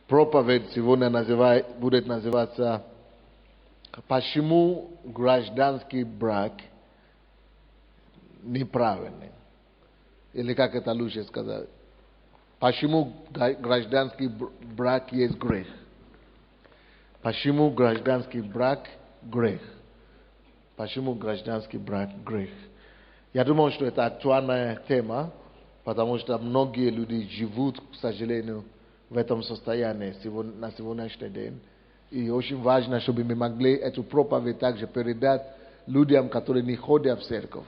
Проповедь сегодня будет называться «Почему гражданский брак неправильный?» Или как это лучше сказать? Почему гражданский брак есть грех? Почему гражданский брак грех? Почему гражданский брак грех? Я думаю, что это актуальная тема, потому что многие люди живут, к сожалению, в этом состоянии на сегодняшний день. И очень важно, чтобы мы могли эту проповедь также передать людям, которые не ходят в церковь,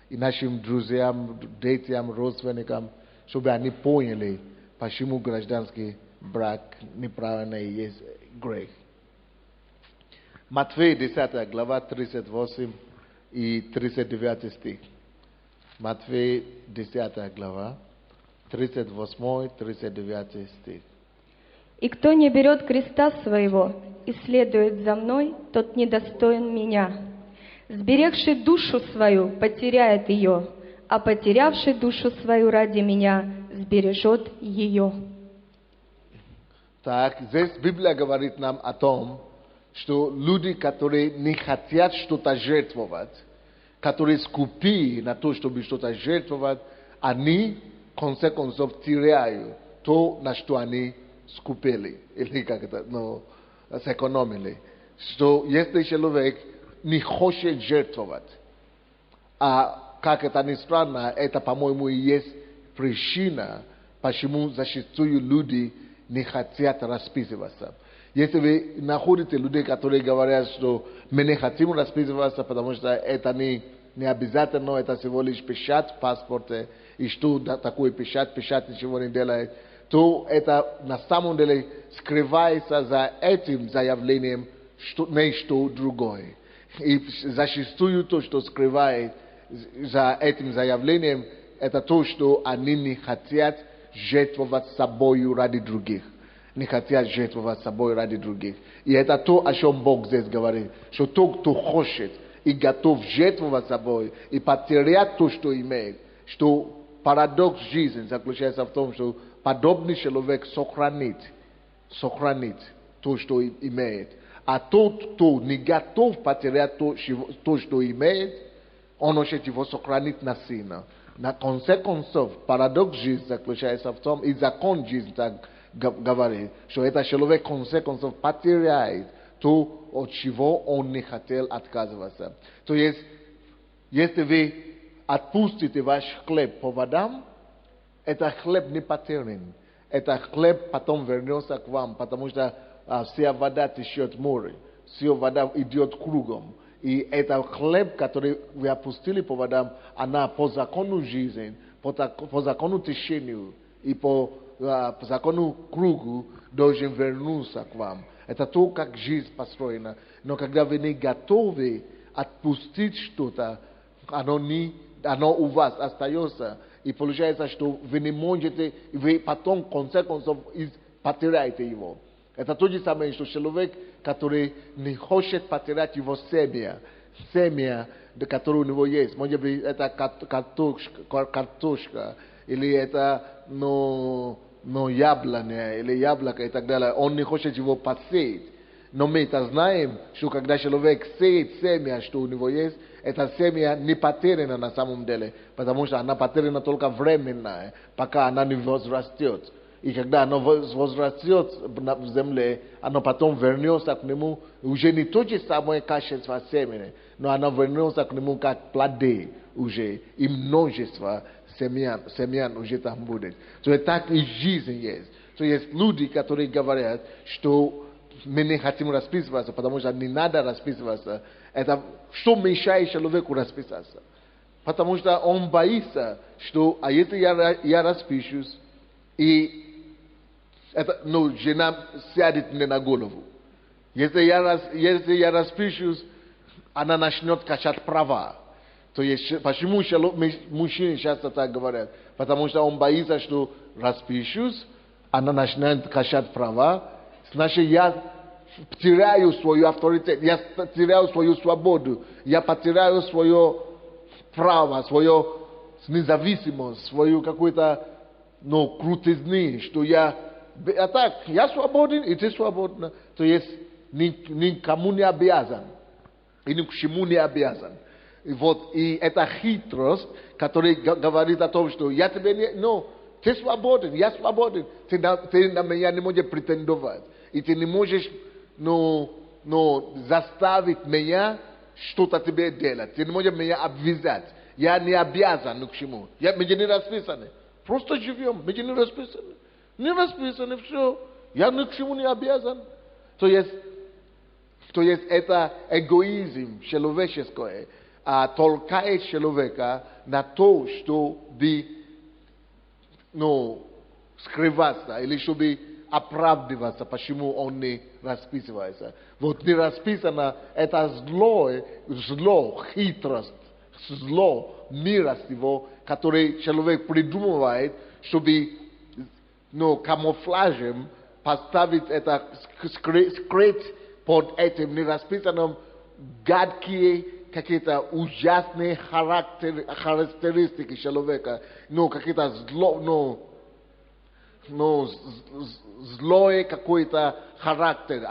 и нашим друзьям, детям, родственникам, чтобы они поняли, почему гражданский брак неправильный и есть грех. Матфея 10 глава 38 и 39 стих. Матфея 10 глава 38-39 стих. «И кто не берет креста своего и следует за мной, тот недостоин меня. Сберегший душу свою потеряет ее, а потерявший душу свою ради меня сбережет ее». Так, здесь Библия говорит нам о том, что люди, которые не хотят что-то жертвовать, которые скупы на то, чтобы что-то жертвовать, они, в конце концов, теряют то, на что они скупили, или как это, сэкономили. Что если человек не хочет жертвовать, а как это ни странно, это, по-моему, и есть причина, почему зачастую люди не хотят расписываться. Если вы находите людей, которые говорят, что мы не хотим расписываться, потому что это не обязательно, это всего лишь печать в паспорте, и что такое печать ничего не делает, то это на самом деле скрывается за этим заявлением нечто другое. И зачастую то, что скрывает за этим заявлением, это то, что они не хотят жертвовать собой ради других. Не хотят жертвовать собой ради других. И это то, о чем Бог здесь говорит. Что тот, кто хочет и готов жертвовать собой и потерять то, что имеет, что парадокс жизни заключается в том, что подобный человек сохранит то, что имеет. А тот, кто не готов потерять то, что имеет, он хочет его сохранить насильно. На конце концов, парадокс жизни заключается в том, и закон жизни так говорит, что этот человек в конце концов потеряет то, от чего он не хотел отказываться. То есть, если вы отпустите ваш хлеб по водам, этот хлеб не потерян. Этот хлеб потом вернется к вам, потому что вся вода течет в море, вся вода идет кругом. И этот хлеб, который вы опустили по водам, она по закону жизни, по закону течению и по закону кругу должен вернуться к вам. Это то, как жизнь построена. Но когда вы не готовы отпустить что-то, оно у вас остается. И получается, что вы не можете, вы потом, в конце концов, потеряете его. Это то же самое, что человек, который не хочет потерять его семя, которое у него есть. Может быть, это картошка, или это яблоня, или яблоко и так далее. Он не хочет его посеять. Но мы это знаем, что когда человек сеет семя, что у него есть, эта семя не потеряна на самом деле, потому что она потеряна только временно, пока она не возрастет. И когда оно возрастет в земле, оно потом вернется к нему, уже не то же самое качество семени, но оно вернется к нему как плоды уже, и множество семян уже там будет. То есть так и жизнь есть. То есть люди, которые говорят, что мы не хотим расписываться, потому что не надо расписываться. Это что мешает человеку расписаться? Потому что он боится, что а если я распишусь, и жена сядет мне на голову. Если я распишусь, она начнет качать права. То есть, почему мужчины часто так говорят? Потому что он боится, что распишусь, она начинает качать права, значит, я теряю свой авторитет, я теряю свою свободу, я потеряю свое право, свою независимость, свою какую-то крутизны, что я А так, я свободен, и ты свободна. То есть никому не обязан. И ни к чему не обязан. И вот, и это хитрость, которая говорит о том, что я тебе не... Ну, ты свободен, я свободен. Ты на меня не можешь претендовать. И ты не можешь, заставить меня что-то тебе делать. Ты не можешь меня обвязать. Я не обязан ни к чему. Мы не расписаны. Просто живем, мы не расписаны. Не расписаны, все. Я ни к чему не обязан. То есть это эгоизм человеческий, толкает человека на то, чтобы скрываться или чтобы оправдываться, почему он не расписывается. Вот не расписано, это зло, хитрость, зло мира сего, который человек придумывает, чтобы камуфляжем поставить это, скрыть под этим нерасписанным гадкие какие-то ужасные характеристики человека, какие-то злой какой-то характер,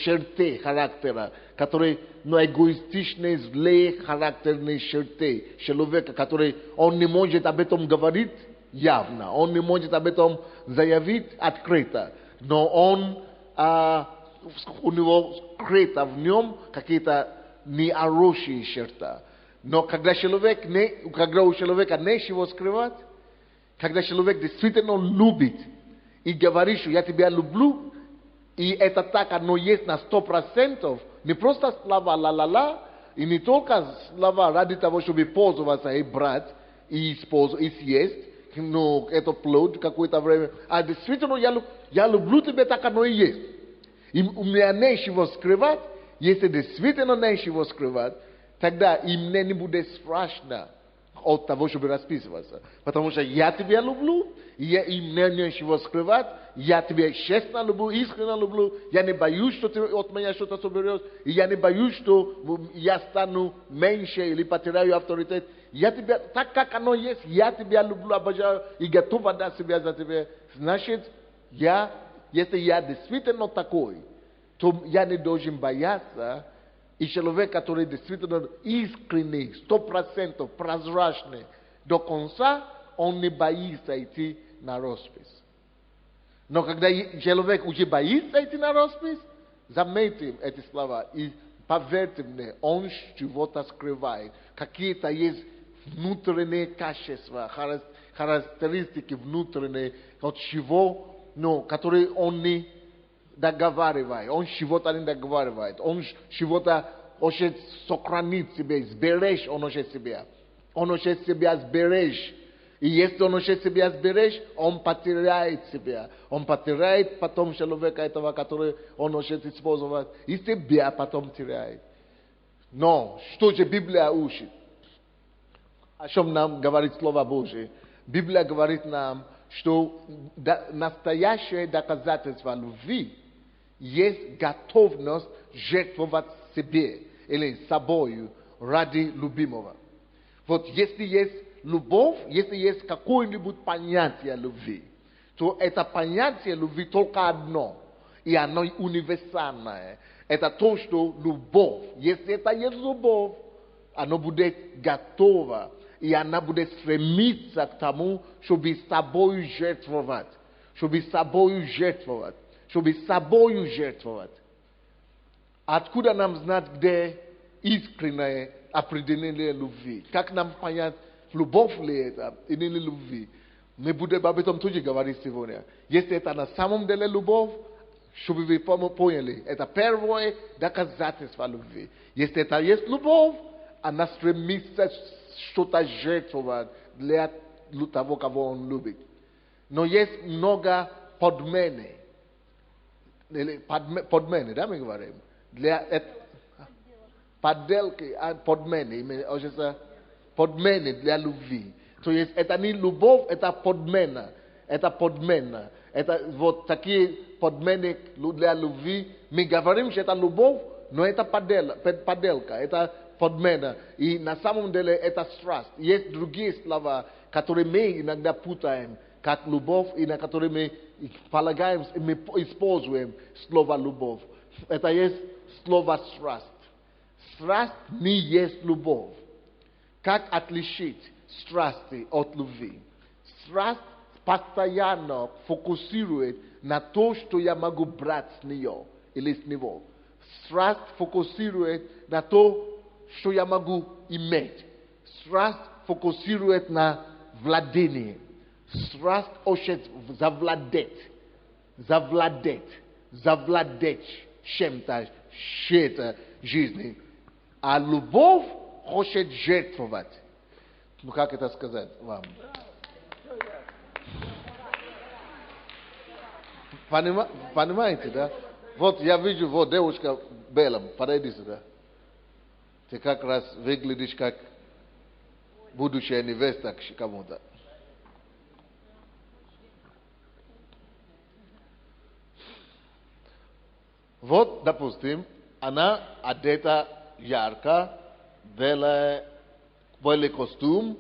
черты характера, которые, эгоистичные, злые характерные черты человека, который, он не может об этом говорить явно, он не может об этом заявить открыто, но у него скрыто в нем какие-то нехорошие черты. Но когда у человека нечего скрывать, когда человек действительно любит и говорит, что я тебя люблю, и это так оно есть на 100%, не просто слова ла-ла-ла, и не только слова ради того, чтобы пользоваться и брать, и использовать, и съесть, это плод какое-то время, а действительно я люблю тебя, так оно и есть. И у меня нечего скрывать, если действительно нечего скрывать, тогда и мне не будет страшно от того, чтобы расписываться. Потому что я тебя люблю, и мне нечего скрывать, я тебя честно люблю, искренне люблю, я не боюсь, что ты от меня что-то соберешь, и я не боюсь, что я стану меньше или потеряю авторитет. Я тебя, так как оно есть, я тебя люблю, обожаю, и готов отдать себя за тебя. Значит, если я действительно такой, то я не должен бояться. И человек, который действительно искренний, 100% прозрачный до конца, он не боится идти на роспись. Но когда человек уже боится идти на роспись, заметьте эти слова и поверьте мне, он чего-то скрывает. Какие-то есть внутренние качества, характеристики внутренние, от чего, которые он не договаривает, он чего-то не договаривает, он чего-то хочет сохранить себе, сберечь он хочет себя. Он хочет себя сберечь. И если он хочет себя сберечь, он потеряет себя. Он потеряет потом человека этого, который он хочет использовать, и себя потом теряет. Но что же Библия учит? О чем нам говорит Слово Божие? Библия говорит нам, что настоящее доказательство любви есть готовность жертвовать себе или собою ради любимого. Вот если есть любовь, если есть какое-нибудь понятие любви, то это понятие любви только одно, и оно универсальное. Это то, что любовь, если это есть любовь, оно будет готово, и она будет стремиться к тому, чтобы собою жертвовать, чтобы собою жертвовать. Откуда нам знать, где искреннее определение любви? Как нам понять, любовь ли это или не любви? Мы будем об этом тоже говорить сегодня. Если это на самом деле любовь, чтобы вы поняли, это первое доказательство любви. Если это есть любовь, она стремится что-то жертвовать для того, кого он любит. Но есть много подмены. Подмены, да, мы говорим? Подделки, подмены для любви. То есть это не любовь, это подмена. Это вот такие подмены для любви. Мы говорим, что это любовь, но это подделка, это подмена. И на самом деле это страсть. Есть другие слова, которые мы иногда путаем. как любовь, и на которой мы полагаем, и мы используем слово любовь. Это есть слово страсть. Страсть не есть любовь. Как отличить страсти от любви? Страсть постоянно фокусирует на то, что я могу брать с нее или с него. Страсть фокусирует на то, что я могу иметь. Страсть фокусирует на владении. Страсть хочет завладеть чем-то жизни. А любовь хочет жертвовать. Ну как это сказать вам? Понимаете, да? Вот я вижу, вот девушка в белом, подойди сюда. Ты как раз выглядишь как будущая невеста к кому-то. Вот, допустим, она одета ярко, белый костюм,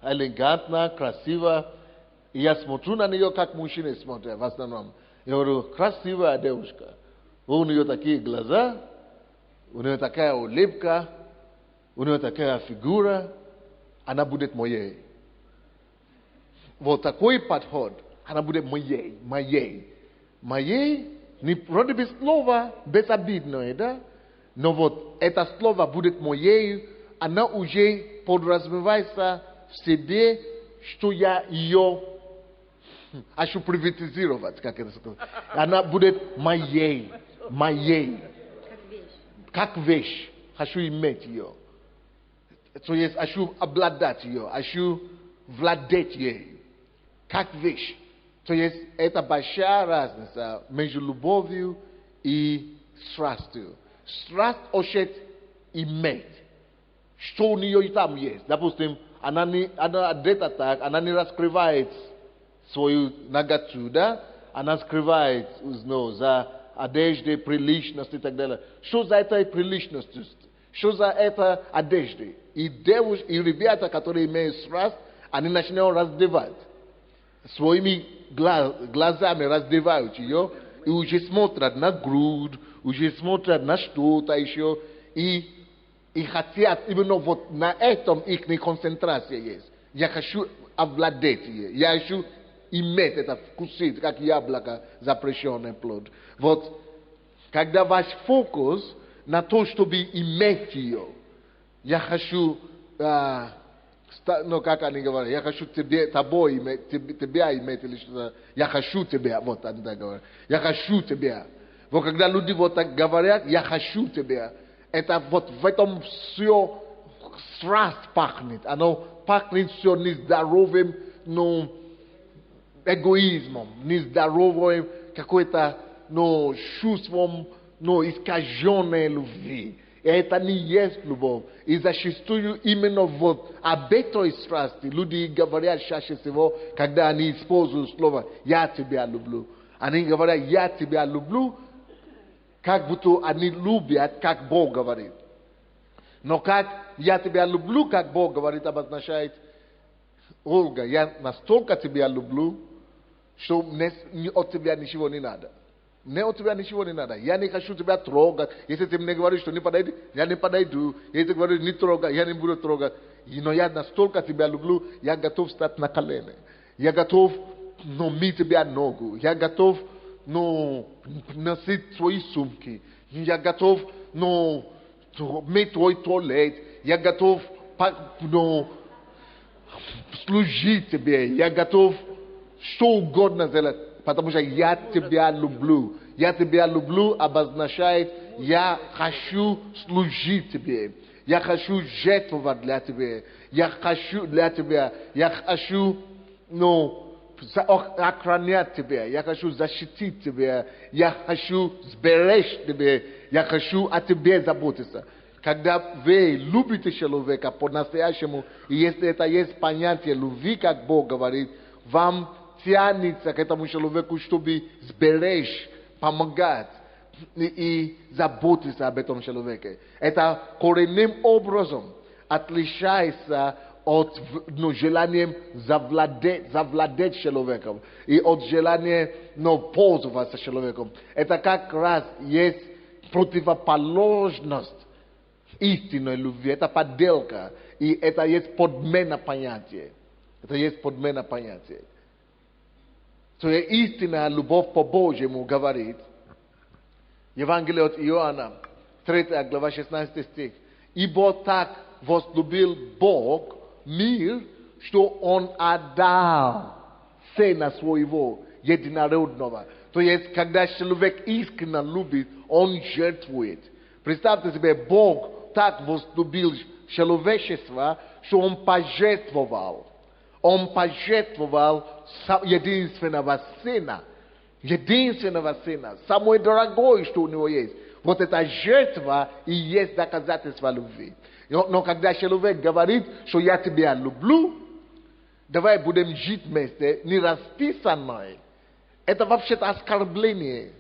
элегантно, красиво. И я смотрю на нее, как мужчины смотрят в основном. Я говорю, красивая девушка. У нее такие глаза, у нее такая улыбка, у нее такая фигура. Она будет моей. Вот такой подход. Она будет моей. Моей, не вроде бы слово безобидное, да? Но вот это слово будет моей, она уже подразумевается в себе, что я ее хочу приватизировать, как это сказать. Она будет моей. Как вещь. Хочу иметь ее. То есть хочу обладать ее, хочу владеть ей. Как вещь. То есть это большая разница между любовью и страстью. Страсть хочет иметь. Что у нее и там есть. Допустим, она одета так, она не раскрывает свою наготу, да? Она скрывает за одеждой приличность и так далее. Что за этой приличностью? Что за это одежды? И девушки, и ребята, которые имеют страсть, они начинают раздевать. Своими глазами раздевают ее, и уже смотрят на грудь, уже смотрят на что-то еще, и хотят, именно вот на этом их концентрация есть. Я хочу овладеть ее, я хочу иметь это, вкусить, как яблоко, запрещенный плод. Вот, когда ваш фокус на то, чтобы иметь ее, я хочу, как они говорят, я хочу тобой иметь, тебя иметь, или что-то, я хочу тебя, вот они так говорят, я хочу тебя. Вот когда люди вот так говорят, я хочу тебя, это вот в этом все страсть пахнет, оно пахнет все нездоровым, но эгоизмом, нездоровым какой-то, чувством, искаженной любви. И это не есть любовь. И зачастую именно вот об этой страсти люди говорят чаще всего, когда они используют слово «я тебя люблю». Они говорят «я тебя люблю», как будто они любят, как Бог говорит. Но как «я тебя люблю», как Бог говорит, обозначает: Ольга, я настолько тебя люблю, что от тебя ничего не надо. Мне от тебя ничего не надо. Я не хочу тебя трогать. Если ты мне говоришь, что не подойди, я не подойду. Если ты говоришь, не трогай, я не буду трогать. Но я настолько тебя люблю, я готов стать на колени. Я готов мыть тебя ногу. Я готов носить твои сумки. Я готов мыть твой туалет. Я готов служить тебе. Я готов что угодно сделать. Потому что я тебя люблю. Я тебя люблю обозначает, я хочу служить тебе. Я хочу жертвовать для тебя. Я хочу для тебя. Я хочу охранять тебя. Я хочу защитить тебя. Я хочу сберечь тебя. Я хочу о тебе заботиться. Когда вы любите человека по-настоящему, и если это есть понятие любви, как Бог говорит, вам тянется к этому человеку, чтобы сберечь, помогать и заботиться об этом человеке. Это коренным образом отличается от желанием завладеть человеком и от желания пользоваться человеком. Это как раз есть противоположность истинной любви. Это подделка. И это есть подмена понятия. Это есть подмена понятия. То есть истинная любовь по Божьему говорит, Евангелие от Иоанна, 3 глава, 16 стих. Ибо так возлюбил Бог мир, что Он отдал Сына Своего единородного. То есть, когда человек искренне любит, он жертвует. Представьте себе, Бог так возлюбил человечество, что Он пожертвовал. Он пожертвовал единственного Сына. Единственного Сына. Самое дорогое, что у Него есть. Вот эта жертва и есть доказательство любви. Но когда человек говорит, что я тебя люблю, давай будем жить вместе, не расписанное. Это вообще-то оскорбление.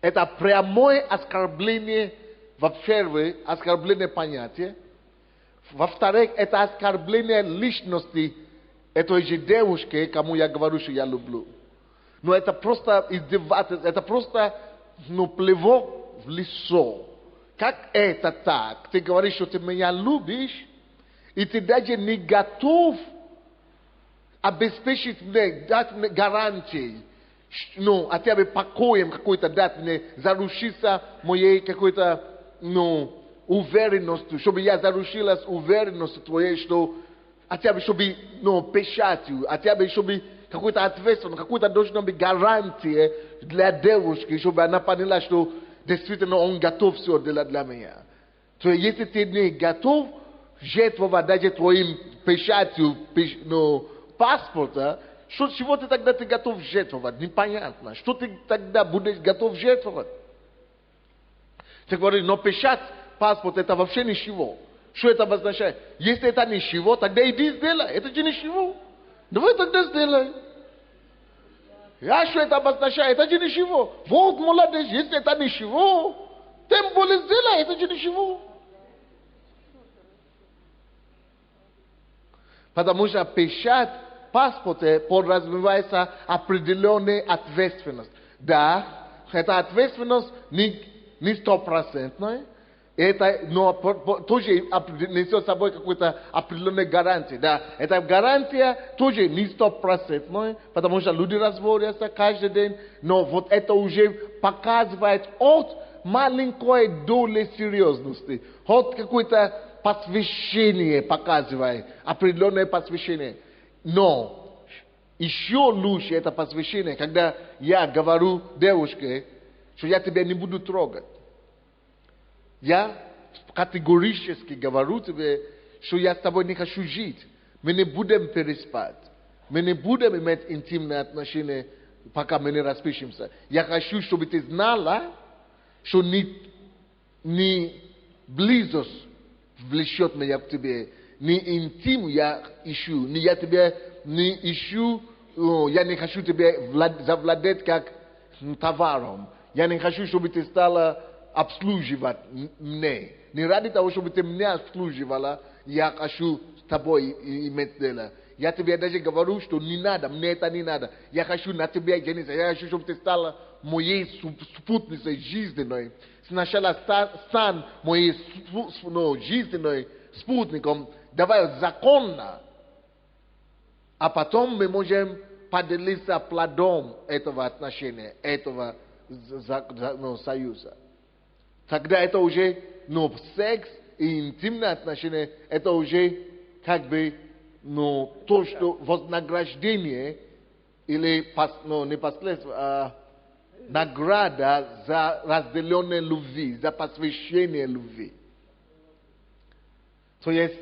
Это прямое оскорбление, во-первых, оскорбление понятия. Во-вторых, это оскорбление личности этой же девушки, кому я говорю, что я люблю. Но это просто издевательство, это просто плевок в лицо. Как это так? Ты говоришь, что ты меня любишь, и ты даже не готов обеспечить мне, дать мне гарантии, хотя бы покоем какой-то дать мне, заручиться моей какой-то, уверенностью, чтобы я заручилась уверенностью твоей, что хотя бы, чтобы, печатью, хотя бы, чтобы какой-то ответственность, какой-то должна быть гарантия для девушки, чтобы она поняла, что действительно он готов все для меня. То есть, если ты не готов жертвовать даже твоим печатью, паспорта, чего ты тогда готов жертвовать? Непонятно. Что ты тогда будешь готов жертвовать? Ты говоришь, но печать паспорта это вообще ничего. Что это обозначает? Если это ничего, тогда иди сделай. Это же ничего. Давай тогда сделай. А что это обозначает? Это же ничего. Вот молодец, если это ничего, тем более сделай, это же ничего. Потому что печать паспорта подразумевается определенная ответственность. Да, эта ответственность не стопроцентная, но тоже несет с собой какую-то определенную гарантию. Да, эта гарантия тоже не стопроцентная, потому что люди разводятся каждый день, но вот это уже показывает от маленькой доли серьезности, от какое-то посвящение показывает, определенное посвящение. Но еще лучше это посвящение, когда я говорю девушке, что я тебя не буду трогать. Я категорически говорю тебе, что я с тобой не хочу жить. Мы не будем переспать. Мы не будем иметь интимные отношения, пока мы не распишемся. Я хочу, чтобы ты знала, что не близость влечет меня к тебе. Не интим я ищу. Не я тебя не ищу. Я не хочу тебя завладеть как товаром. Я не хочу, чтобы ты стала обслуживать мне. Не ради того, чтобы ты меня обслуживала, я хочу с тобой иметь дело. Я тебе даже говорю, что не надо, мне это не надо. Я хочу на тебя жениться. Я хочу, чтобы ты стала моей спутницей жизненной. Сначала стань моей жизненной спутником. Давай законно. А потом мы можем поделиться плодом этого отношения, этого союза. Тогда это уже, секс и интимные отношения, это уже как бы, то, что вознаграждение или, не последствие, а награда за разделенные любви, за посвящение любви. То есть,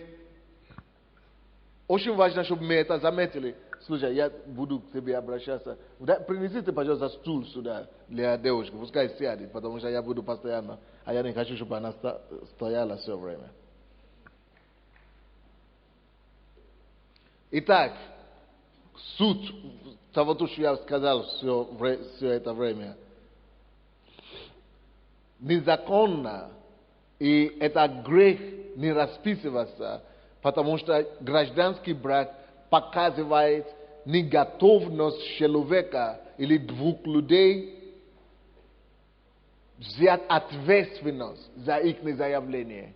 очень важно, чтобы мы это заметили. Слушай, я буду к тебе обращаться. Принесите, пожалуйста, стул сюда для девушки. Пускай сядет, потому что я буду постоянно. А я не хочу, чтобы она стояла все время. Итак, суть того, что я сказал все это время. Незаконно, и это грех не расписываться Потому что гражданский брак показывает неготовность человека или двух людей взять ответственность за их заявление.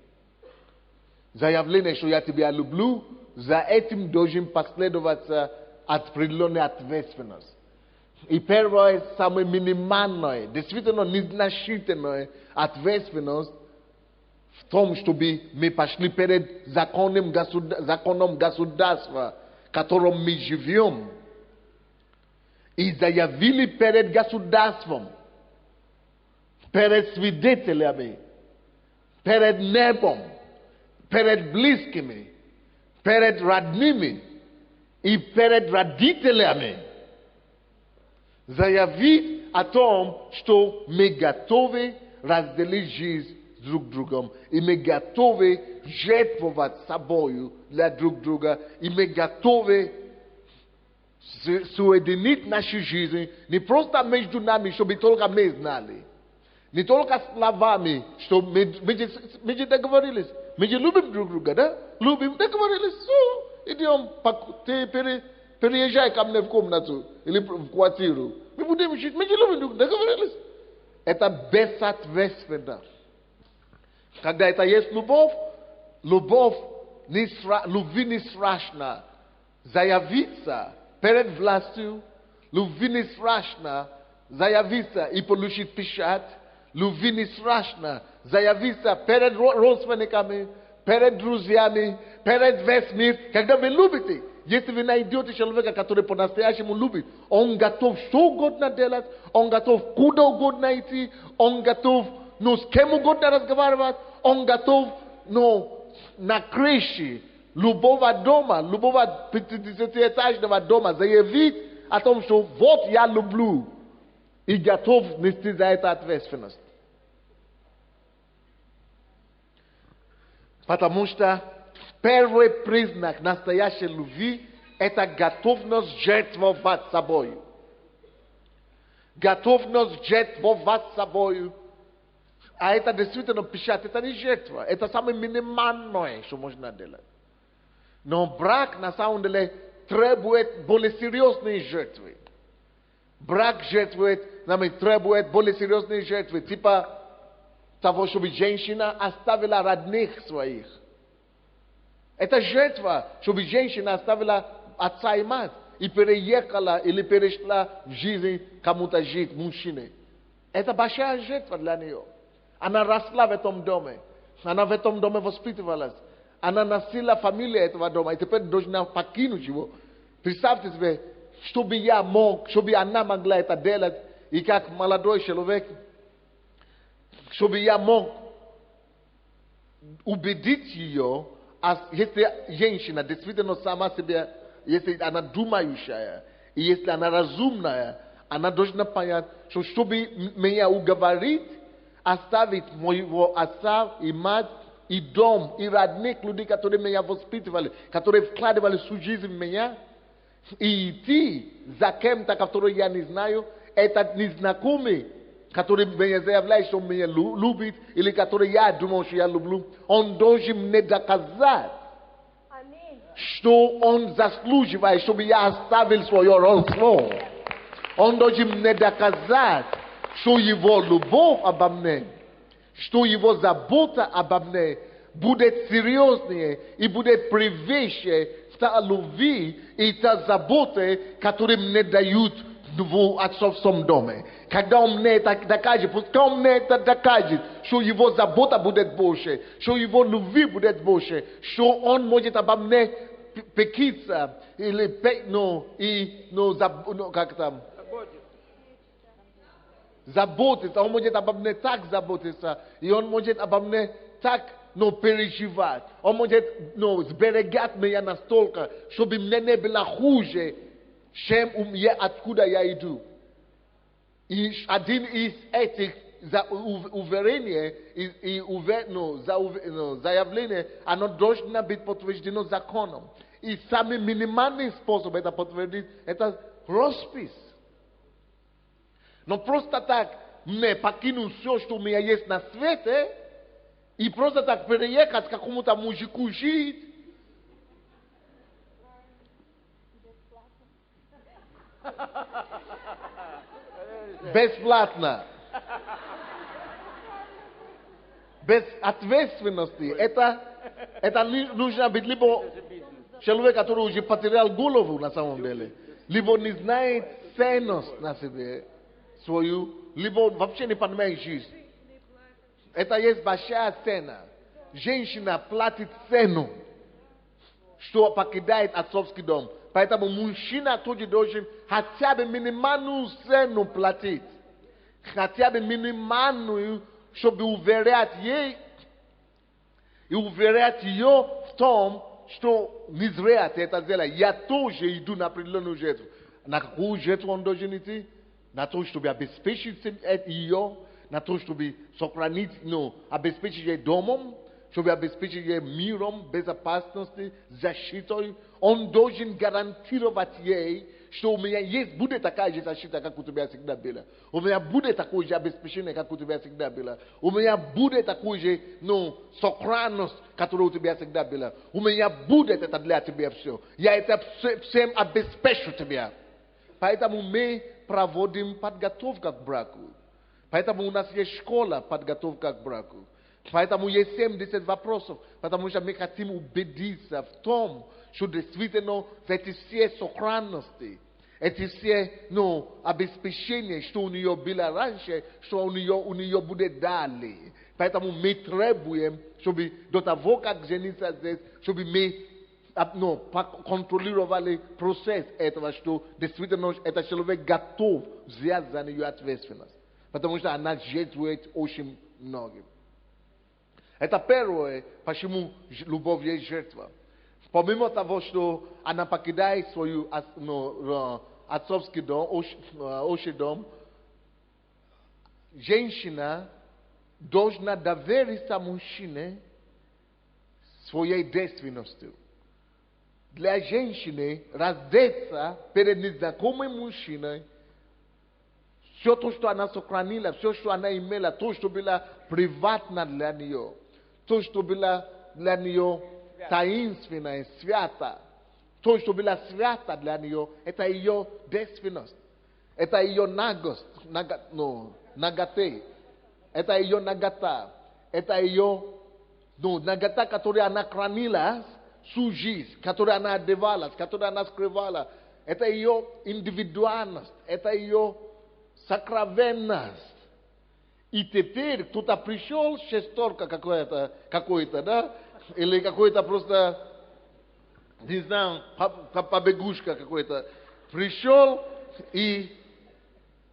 Заявление, что я тебя люблю, за этим должен последоваться определенная ответственность. И первое, самое минимальное, действительно незначительное ответственность в том, чтобы мы пошли перед законом государства, в котором мы живем, и заявили перед государством, перед свидетелями, перед небом, перед близкими, перед родными и перед родителями, заявить о том, что мы готовы разделить жизнь с друг другом, и мы готовы жертвовать собою для друг друга, и мы готовы соединить нашу жизнь не просто между нами, чтобы только мы знали, не только словами, что мы же договорились, мы же любим друг друга, да? Любим, договорились, идем, ты переезжай ко мне в комнату или в квартиру. Мы будем жить, мы же любим друг друга, договорились. Это безответственно. Когда это есть любовь, любви не страшно заявиться перед властью, любви не страшно заявиться и получить печать, любви не страшно заявиться перед родственниками, перед друзьями, перед весь мир. Когда вы любите, если вы найдете человека, который по-настоящему любит, он готов что угодно делать, он готов куда угодно идти, он готов с кем угодно разговаривать, он готов на крыше любого дома, любого 50-этажного дома заявить о том, что вот я люблю, и готов нести за это ответственность. Потому что первый признак настоящей любви – это готовность жертвовать собой. Готовность жертвовать собой. А это действительно печать, это не жертва. Это самое минимальное, что можно делать. Но брак на самом деле требует более серьезные жертвы. Брак требует более серьезные жертвы. Типа того, чтобы женщина оставила родных своих. Это жертва, чтобы женщина оставила отца и мать и переехала или перешла в жизнь кому-то жить, мужчине. Это большая жертва для нее. Она росла в этом доме. Она в этом доме воспитывалась. Она носила фамилию этого дома. И теперь должна покинуть его. Представьте себе, чтобы она могла это делать. И как молодой человек, чтобы я мог убедить ее, если женщина действительно сама себе, если она думающая, и если она разумная, она должна понять, что чтобы меня уговорить, оставить моего отца и мать, и дом, и родных людей, которые меня воспитывали, которые вкладывали свою жизнь в меня, и идти за кем-то, который я не знаю, этот незнакомый, который меня заявляет, что он меня любит, или который я думал, что я люблю, он должен мне доказать, что он заслуживает, чтобы я оставил свое родство. Он должен мне доказать, что его любовь обо мне, что его забота обо мне будет серьезнее и будет превыше та любви и та заботы, которые мне дают в отцовском доме. Когда он мне это докажет, пускай он мне это докажет, что его забота будет больше, что его любви будет больше, что он может обо мне пекиться или заботиться, он может обо мне так заботиться, и он может обо мне так переживать, он может сберегать меня настолько, чтобы мне не было хуже, чем откуда я иду. И один из этих уверений и заявлений, оно должно быть подтверждено законом. И самый минимальный способ это подтвердить, это роспись. Но просто так не покинуть все, что у меня есть на свете, и просто так переехать к какому-то мужику жить, Бесплатно. Без ответственности. Это нужно быть либо человек, который уже потерял голову на самом деле, либо не знает ценность на себе свою, либо вообще не понимает жизнь. Это есть большая цена. Женщина платит цену, что покидает отцовский дом. Поэтому мужчина тоже должен хотя бы минимальную цену платить. Хотя бы минимальную, чтобы уверять ей и уверять ее в том, что не зря ты это делаешь. Я тоже иду на определенную жертву. На какую жертву он должен идти? На то, чтобы обеспечить ее, на то, чтобы сохранить, обеспечить ее домом, чтобы обеспечить ее миром, безопасностью, защитой. Он должен гарантировать ей, что у меня есть, будет такая же защита, как у тебя всегда была. У меня будет такое же обеспечение, как у тебя всегда было. У меня будет такое же, сохранность, которая у тебя всегда была. У меня будет это для тебя все. Я это всем обеспечу тебя. Поэтому мы проводим подготовку к браку. Поэтому у нас есть школа подготовка к браку. Поэтому есть 70 вопросов. Потому что мы хотим убедиться в том, что действительно эти все сохранности, эти все обеспечения, что у нее было раньше, что у нее будет далее. Поэтому мы требуем, чтобы до того, как жениться здесь, чтобы мы контролировали процесс этого, что действительно этот человек готов взять за нее ответственность. Потому что она жертвует очень многим. Это первое, почему любовь есть жертва. Помимо того, что она покидает свой отцовский дом, отчий дом, женщина должна довериться мужчине своей девственностью. Для женщины раздеться перед незнакомым мужчиной, все то, что она сохранила, все, что она имела, то, что было приватно для нее, то, что было для нее таинственное, свято, то, что было свято для нее, это ее девственность, это ее нагость, наготы, это ее нагота, это ее нагота, которую она хранила всю жизнь, которую она одевалась, которую она скрывала, это ее индивидуальность, это ее сокровенность. И теперь кто-то пришел, шестерка какой-то, да? Или какой-то просто, не знаю, побегушка какой-то, пришел и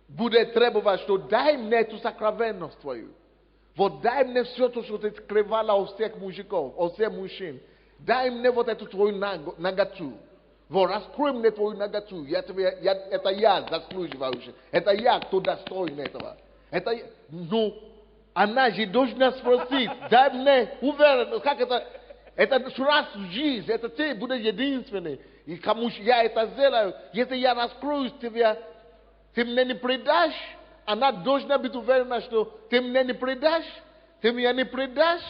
будет требовать, что дай мне эту сокровенность твою. Вот дай мне все то, что ты скрывала у всех мужиков, у всех мужчин. Дай мне вот эту твою наготу. Вот раскрой мне твою наготу. Это я заслуживающий. Это я, кто достоин этого. Это, она же должна спросить, дай мне уверенность, как это раз в жизни, это ты будешь единственный. И кому я это сделаю, если я раскрою тебя, ты мне не предашь, она должна быть уверена, что ты мне не предашь, ты меня не предашь,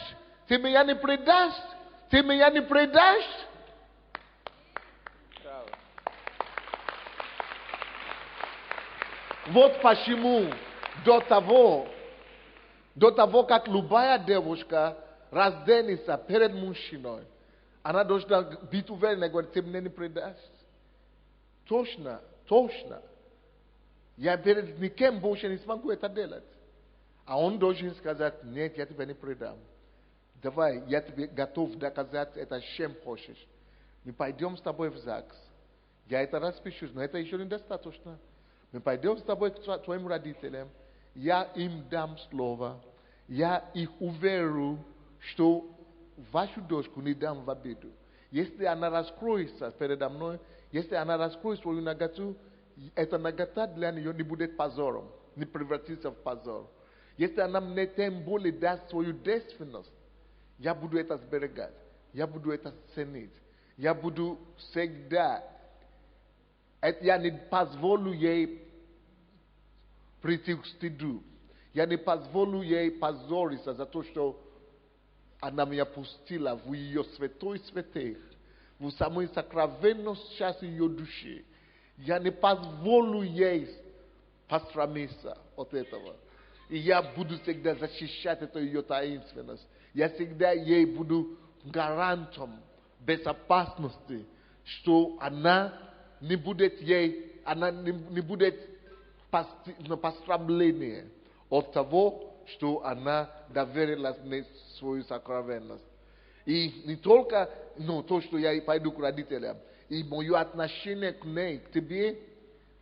ты меня не предашь, ты меня не предашь. Вот почему до того, как любая девушка разденется перед мужчиной, она должна быть уверена, говорит, ты мне не предашь. Точно. Я перед никем больше не смогу это делать. А он должен сказать, нет, я тебя не предам. Давай, я тебе готов доказать это, чем хочешь. Мы пойдем с тобой в ЗАГС. Я это распишусь, но это еще недостаточно. Мы пойдем с тобой к твоим родителям. Я им дам слово. Я их уверю, что вашу дочку не дам в обиду. Если она раскроется передо мной, если она раскроет свою наготу, эта нагота для нее не будет позором, не превратится в позор. Если она мне тем более даст свою девственность, я буду это сберегать, я буду это ценить, я буду всегда, я не позволю ей прийти к стыду, я не позволю ей позориться за то, что она меня пустила в ее святой святых, в самой сокровенной части ее души. Я не позволю ей посрамиться от этого. И я буду всегда защищать эту ее таинственность. Я всегда ей буду гарантом безопасности, что она не будет посрамления от того, что она доверилась мне свою сокровенность. И не только то, что я пойду к родителям, и мое отношение к ней, к тебе,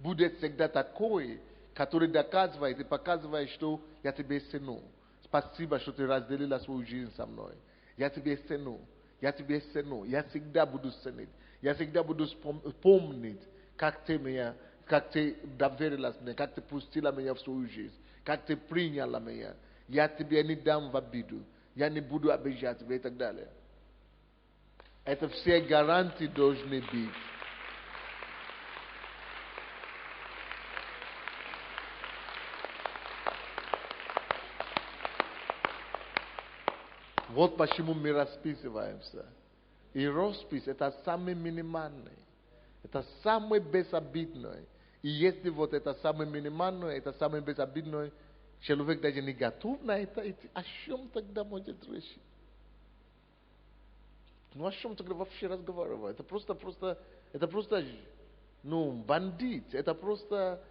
будет всегда такое, который доказывает и показывает, что я тебе ценю. Спасибо, что ты разделила свою жизнь со мной. Я тебе ценю. Я тебе ценю. Я всегда буду ценить. Я всегда буду помнить, как ты доверилась мне, как ты пустила меня в свою жизнь, как ты приняла меня. Я тебе не дам в обиду. Я не буду обижать тебя и так далее. Это все гарантии должны быть. Вот почему мы расписываемся. И роспись это самый минимальный. Это самый безобидный. И если вот это самое минимальное, это самое безобидное, человек даже не готов на это, о чем тогда может речь? Ну о чем тогда вообще разговаривать? Это просто, бандит, это просто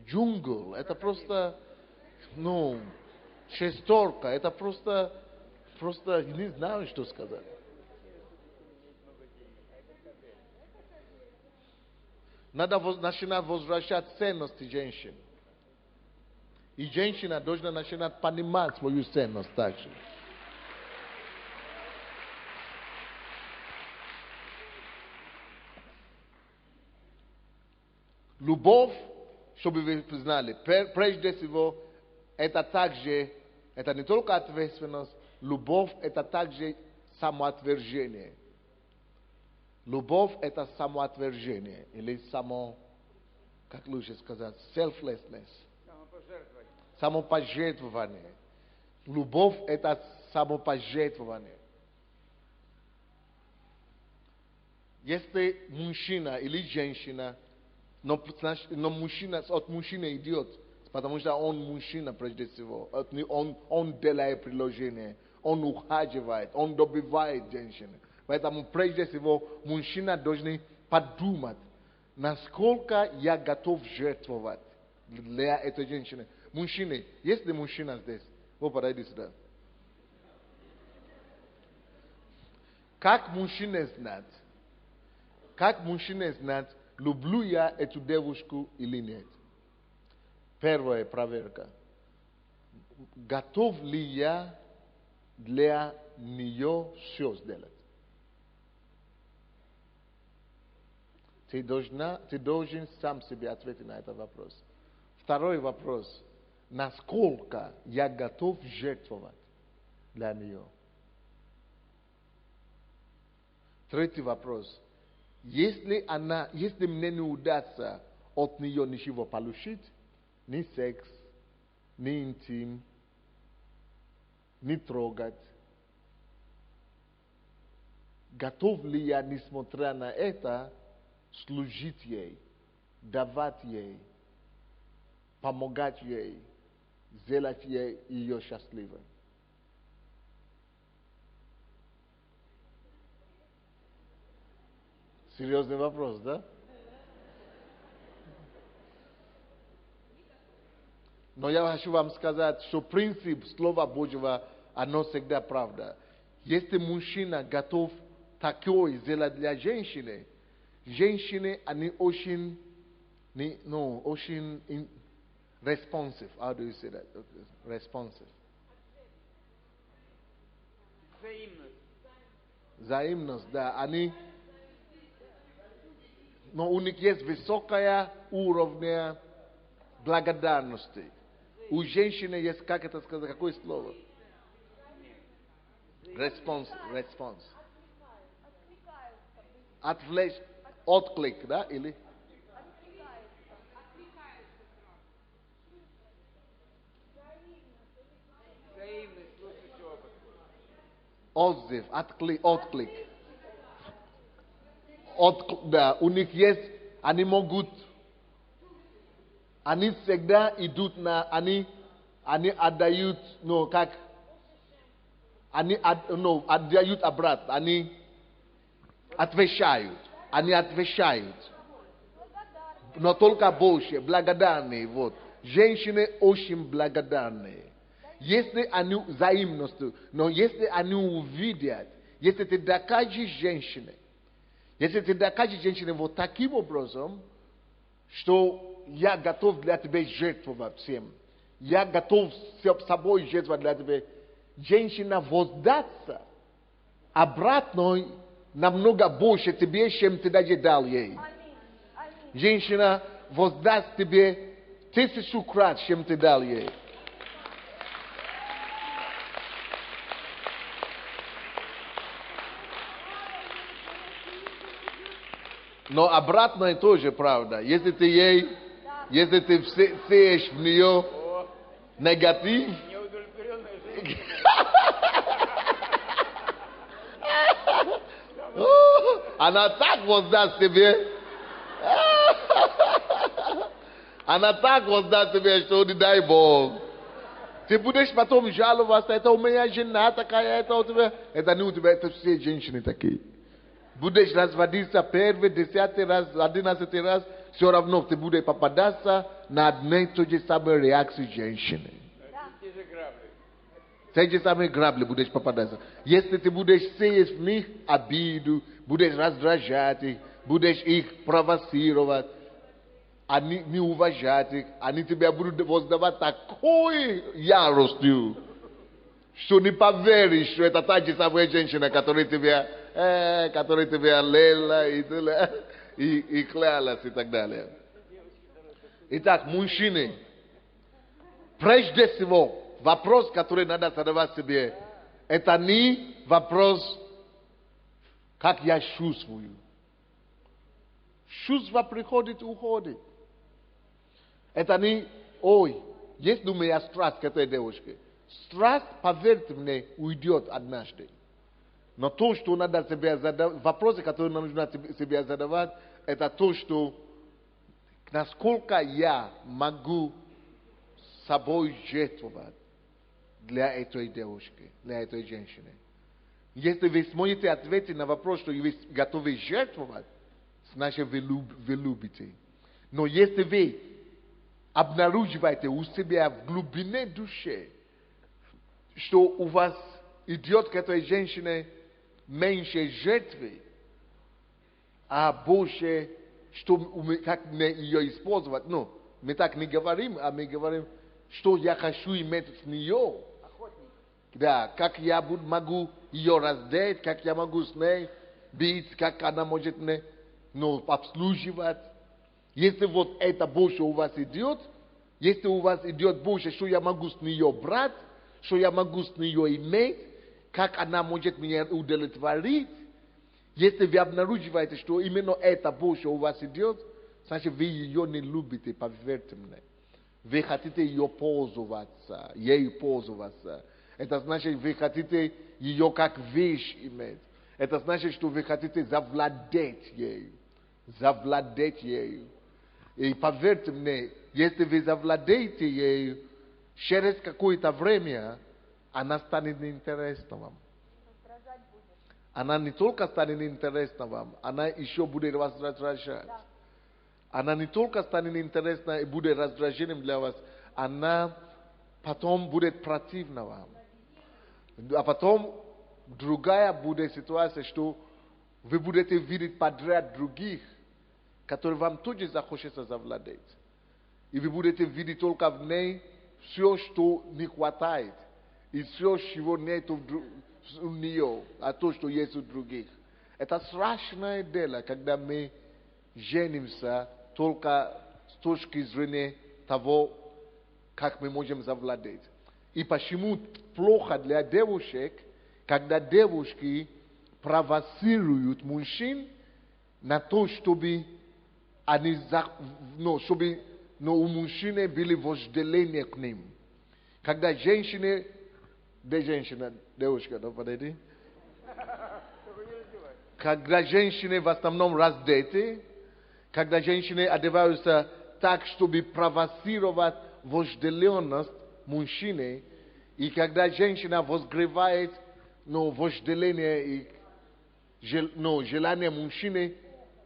джунгл, это просто, шестерка, это просто не знаю, что сказать. Надо начинать возвращать ценности женщин. И женщина должна начинать понимать свою ценность также. Любовь, чтобы вы знали, прежде всего, это не только ответственность, любовь это также самоотвержение. Любовь это самоотвержение, или как лучше сказать, selflessness. Самопожертвование. Любовь это самопожертвование. Если мужчина или женщина, но мужчина, от мужчины идет, потому что он мужчина прежде всего. Он делает приложение, он ухаживает, он добивает женщину. Поэтому прежде всего мужчина должен подумать, насколько я готов жертвовать для этой женщины. Мужчины, есть ли мужчина здесь? Вы подойдите сюда. Как мужчина знать, люблю я эту девушку или нет? Первая проверка. Готов ли я для нее все сделать? Ты должен сам себе ответить на этот вопрос. Второй вопрос. Насколько я готов жертвовать для нее? Третий вопрос. Если мне не удастся от нее ничего получить, ни секс, ни интим, ни трогать, готов ли я, несмотря на это, служить ей, давать ей, помогать ей, сделать ее счастливой? Серьезный вопрос, да? Но я хочу вам сказать, что принцип Слова Божьего, оно всегда правда. Если мужчина готов такое сделать для женщины, они очень responsive. How do you say that? Responsive. Взаимность, да. Но у них есть высокая уровень благодарности. У женщины есть, как это сказать, какое слово? Response. Отклик, да? Или? Отзыв, отклик. Да, у них есть, они могут они всегда идут на, они отдают, ну, как, отдают обратно, они отвечают, но только больше, благодарные, вот. Женщины очень благодарные. Если они взаимностью, но если они увидят, если ты докажешь женщине вот таким образом, что я готов для тебя жертвовать всем, я готов с собой жертвовать для тебя, женщина воздастся обратно намного больше тебе, чем ты даже дал ей. Женщина воздаст тебе 1000 крат, чем ты дал ей. Но обратно тоже правда. Если ты сеешь в нее негатив, она так воздаст тебе. Она так воздаст тебе, что не дай Бог. Ты будешь потом жаловаться, это у меня жена такая, это у тебя. Это не у тебя, это все женщины такие. Будешь разводиться первый, 10 раз, 11 раз, все равно ты будешь попадаться на одни и те же самые реакции женщины. Те же самые грабли будешь попадаться. Если ты будешь сеять в них обиду, будешь раздражать их, будешь их провоцировать, они не уважать их, они тебя будут воздавать такой яростью, что не поверишь, что это та же самая женщина, которая тебя лела и клялась и так далее. Итак, мужчины, прежде всего, вопрос, который надо задавать себе, это не вопрос, как я чувствую. Чувство приходит и уходит. Это не, ой, есть у меня страсть к этой девушке. Страсть, поверьте мне, уйдет однажды. Но то, что надо себе задавать, вопросы, которые нужно себе задавать, это то, что насколько я могу собой жертвовать для этой девушки, для этой женщины. Если вы сможете ответить на вопрос, что вы готовы жертвовать, значит вы любите. Но если вы обнаруживаете у себя в глубине души, что у вас идет к этой женщине меньше жертвы, а больше, что как мне ее использовать. Ну, мы так не говорим, а мы говорим, что я хочу иметь с нее. Да, как я могу ее раздеть, как я могу с ней быть, как она может мне обслуживать. Если вот это больше у вас идет, если у вас идет больше, что я могу с нее брать, что я могу с нее иметь, как она может меня удовлетворить, если вы обнаруживаете, что именно это больше у вас идет, значит вы ее не любите, поверьте мне. Вы хотите ее пользоваться, ею пользоваться. Это значит, вы хотите ее как вещь иметь. Это значит, что вы хотите завладеть ею. Завладеть ею. И поверьте мне, если вы завладеете ею, через какое-то время она станет неинтересна вам. Она не только станет неинтересна вам, она еще будет вас раздражать. Она не только станет неинтересна и будет раздражением для вас, она потом будет противна вам. А потом другая будет ситуация, что вы будете видеть подряд других, которые вам тоже захочется завладеть. И вы будете видеть только в ней все, что не хватает. И все, чего нет у нее, а то, что есть у других. Это страшное дело, когда мы женимся только с точки зрения того, как мы можем завладеть. И почему плохо для девушек, когда девушки провоцируют мужчин на то, чтобы они, чтобы у мужчины были вожделения к ним. Когда женщины, девушка, да, подойди. Когда женщины в основном раздеты, когда женщины одеваются так, чтобы провоцировать вожделенность мужчины. И когда женщина возгревает вожделение и желание мужчины,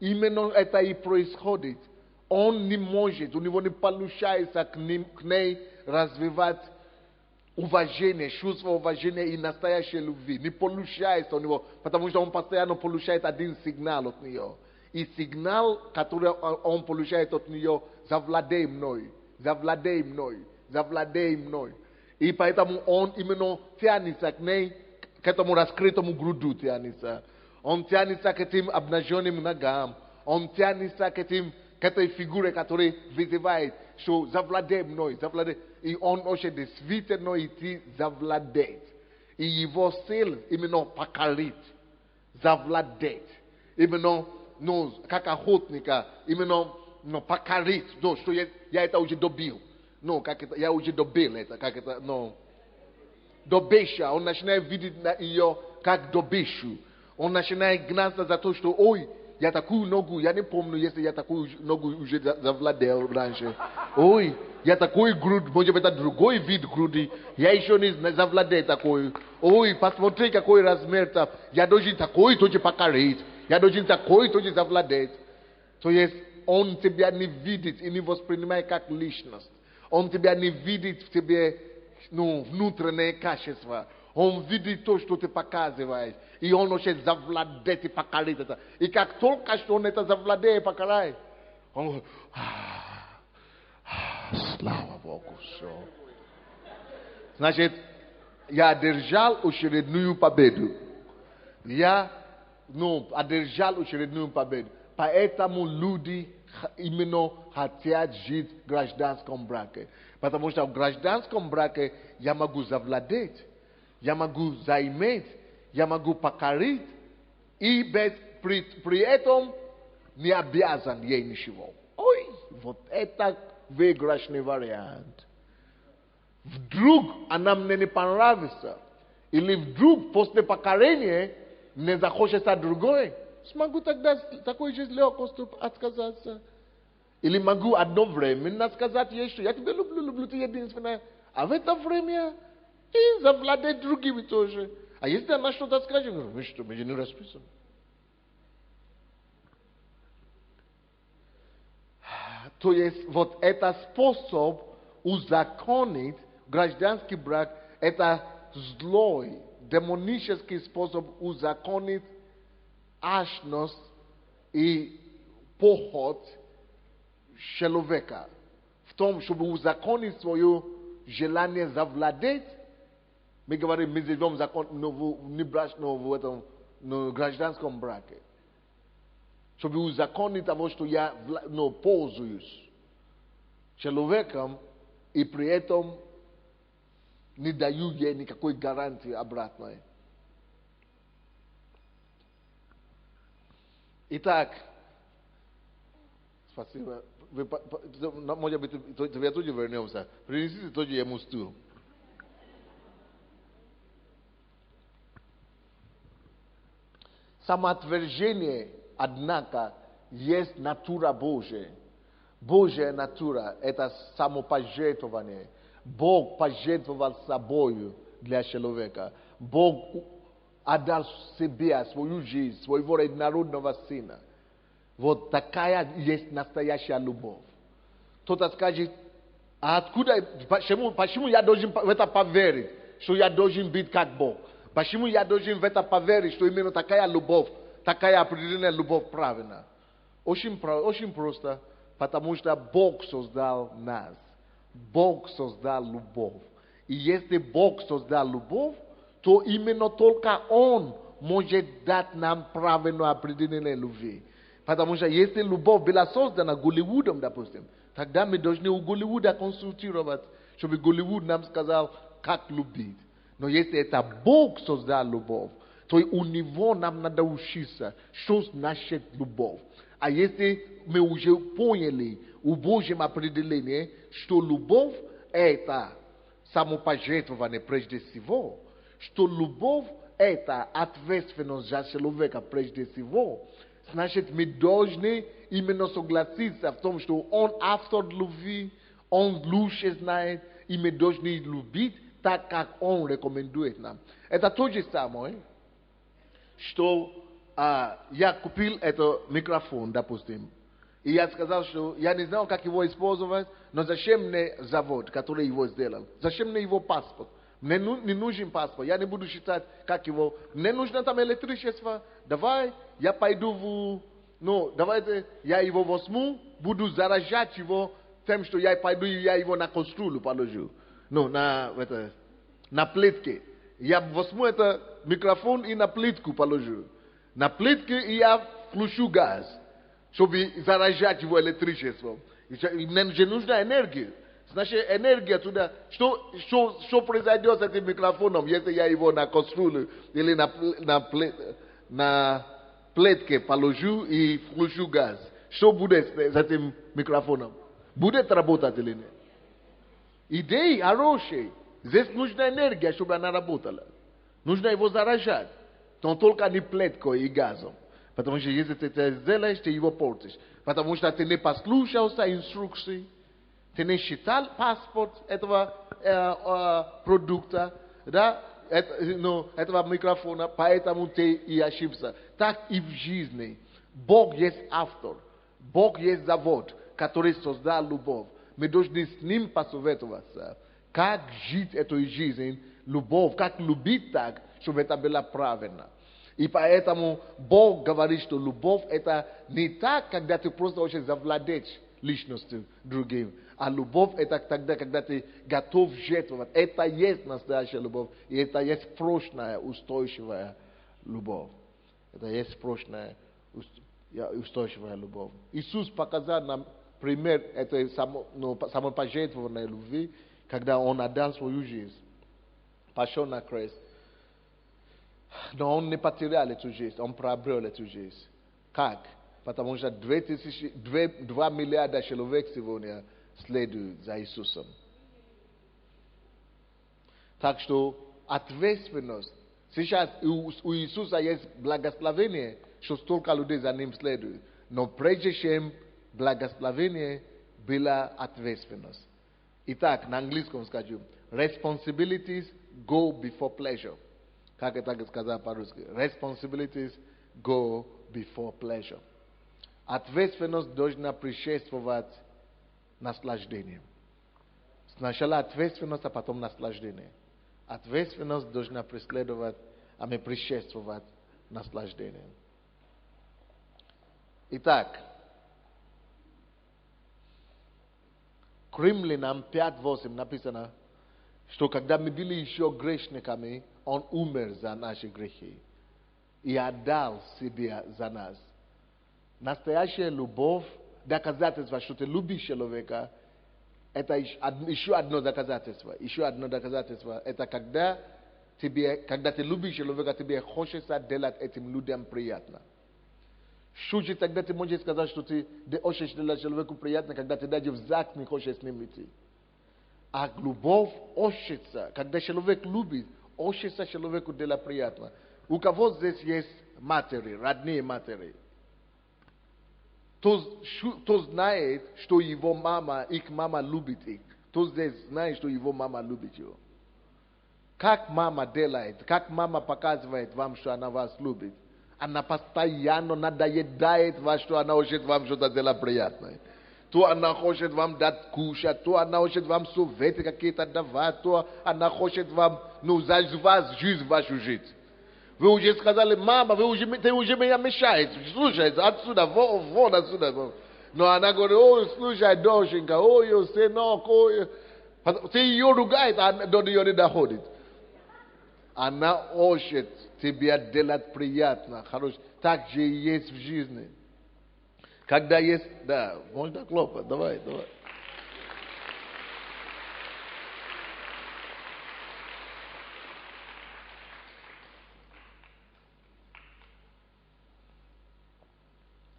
именно это и происходит. Он не может, у него не получается к ней развивать уважение, чувство уважения и настоящей любви. Не получается у него, потому что он постоянно получает один сигнал от нее. И сигнал, который он получает от нее, завладей мной, завладей мной, завладей мной. И поэтому он именно тянется к ней, к этому раскрытому груду тянется. Он тянется к этим обнаженным ногам. Он тянется к этой фигуре, которая вызывает, что завладей мной, завладей. И он хочет действительно идти завладеть. И его цель именно покорить, завладеть. Именно, как охотника, именно покорить, что я это уже добил. Как это, я уже добил это, как это, добыча. Он начинает видеть ее как добычу. Он начинает гнаться за то, что, ой, я такую ногу, я не помню, если я такую ногу уже завладел раньше. Ой, я такой груд, может быть, это другой вид груди, я еще не завладел такой. Ой, посмотри, какой размер-то, я должен такой тоже покорить, я должен такой тоже завладеть. То есть, он тебя не видит и не воспринимает как личность. Он тебя не видит в тебе внутреннее качество. Он видит то, что ты показываешь. И он хочет завладеть и покорить это. И как только что он это завладеет и покоряет, он говорит, слава Богу, все. Значит, я одержал очередную победу. Я одержал очередную победу. Поэтому люди именно хотят жить в гражданском браке. Потому что в гражданском браке я могу завладеть, я могу заиметь, я могу покорить, и при этом не обязан ей ничего. Ой, вот это выигрышный вариант. Вдруг она мне не понравится, или вдруг после покорения мне захочется другое, смогу тогда такой же легкостью отказаться. Или могу одновременно сказать ей, что я тебя люблю, ты единственная. А в это время и завладеть другими тоже. А если она что-то скажет, я говорю, вы что, мы же не расписаны. То есть, вот это способ узаконить гражданский брак, это злой, демонический способ узаконить алчность и похоть человека. В том, чтобы узаконить свое желание завладеть, мы говорим, мы живем закон в этом гражданском браке. Чтобы узаконить того, что я пользуюсь человеком, и при этом не даю ей никакой гарантии обратной. Итак, спасибо. Может быть, я тоже вернемся. Принесите тоже ему стул. Самоотвержение, однако, есть натура Божия. Божья натура – это самопожертвование. Бог пожертвовал собою для человека. Бог отдал себе свою жизнь, своего единородного сына. Вот такая есть настоящая любовь. Кто-то скажет, а откуда, почему я должен в это поверить, что я должен быть как Бог? Почему я должен в это поверить, что именно такая любовь, такая определенная любовь правильна? Очень просто, потому что Бог создал нас. Бог создал любовь. И если Бог создал любовь, то именно только Он может дать нам правильное определение любви. Потому что если любовь была создана Голливудом, допустим, тогда мы должны у Голливуда консультировать, чтобы Голливуд нам сказал, как любить. Но если это Бог создал любовь, то у Него нам надо учиться, что значит любовь. А если мы уже поняли у Божьем определении, что любовь это самопожертвование прежде всего, что любовь это ответственность за человека прежде всего, Значит, мы должны именно согласиться в том, что он автор любви, он лучше знает, и мы должны любить так, как он рекомендует нам. Это то же самое, что я купил этот микрофон, допустим, и я сказал, что я не знал, как его использовать, но зачем мне завод, который его сделал? Зачем мне его паспорт? Мне не нужен паспорт, я не буду считать, как его... Мне нужно там электричество, давай я пойду давайте я его возьму, буду заражать его тем, что я пойду и я его на кастрюлю положу. На плитке. Я возьму этот микрофон и на плитку положу. На плитке и я включу газ, чтобы заражать его электричеством. Мне же нужна энергия. Значит, энергия туда. Что произойдет с этим микрофоном, если я его на кастрюлю или на плитке положу и включу газ? Что будет с этим микрофоном? Будет работать или нет? Идея хорошая. Здесь нужна энергия, чтобы она работала. Нужно его заражать. Но только не плиткой и газом. Потому что если ты это сделаешь, ты его портишь. Потому что ты не послушался инструкций. Ты не считал паспорт этого продукта, да, этого микрофона, поэтому ты и ошибся. Так и в жизни. Бог есть автор. Бог есть завод, который создал любовь. Мы должны с ним посоветоваться. Как жить эту жизнь, любовь, как любить так, чтобы это было правильно. И поэтому Бог говорит, что любовь это не так, когда ты просто хочешь завладеть личностью другим. А любовь это тогда, когда ты готов жертвовать. Это есть настоящая любовь. И это есть прочная, устойчивая любовь. Это есть прочная, устойчивая любовь. Иисус показал нам пример этой самопожертвованной любви, когда Он отдал свою жизнь. Пошел на крест. Но Он не потерял эту жизнь, Он приобрел эту жизнь. Как? Потому что 2 миллиарда человек сегодня следуют за Иисусом. Так что ответственность. Сейчас у Иисуса есть благословение, что столько людей за Ним следуют. Но прежде чем благословение была ответственность. Итак, на английском скажу. Responsibilities go before pleasure. Как это сказать по-русски? Responsibilities go before pleasure. Ответственность должна предшествовать наслаждением. Сначала ответственность, а потом наслаждение. Ответственность должна преследовать, а не предшествовать наслаждением. Итак, к Римлянам 5:8 написано, что когда мы были еще грешниками, Он умер за наши грехи и отдал себя за нас. Настоящая любовь, доказательство, что ты любишь человека, это еще одно доказательство. Еще одно доказательство. Это когда ты любишь человека, тебе хочется делать этим людям приятно. Что же тогда ты можешь сказать, что ты хочешь делать человеку приятно, когда ты даже в ЗАГС не хочешь с ним идти? А любовь хочется, когда человек любит, хочется человеку делать приятно. У кого здесь есть матери, родные матери? Кто знает, что его мама, их мама любит их? Кто здесь знает, что его мама любит его? Как мама делает, как мама показывает вам, что она вас любит? Она постоянно надоедает вас, что она хочет вам что-то делать приятное. То она хочет вам дать кушать, то она хочет вам советы какие-то давать, то она хочет вам, за вас жизнь вашу жить. Вы уже сказали, мама, ты уже меня мешаете. Слушай, отсюда, вон отсюда. Но она говорит, слушай, доченька, сынок, ты ее ругаешь, а до нее не доходит. Она хочет тебя делать приятно, хорошо. Так же и есть в жизни. Когда есть, да, можно хлопать, давай.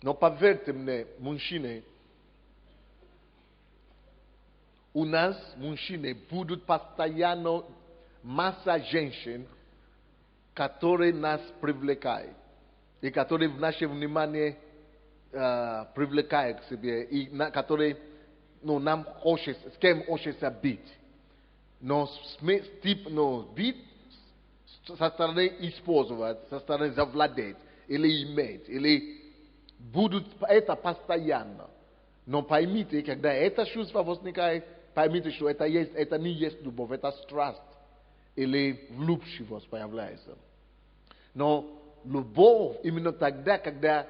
Но поверьте мне, мужчины, у нас, мужчины, будут постоянно масса женщин, которые нас привлекают. и который в наше внимание привлекает к себе, и который нам хочется, с кем хочется быть. Но бить со стороны использовать, со стороны завладеть, или иметь, или будут это постоянно. Но поймите, когда это чувство возникает, поймите, что это не есть любовь, это страсть или влюбчивость появляется. Но любовь именно тогда, когда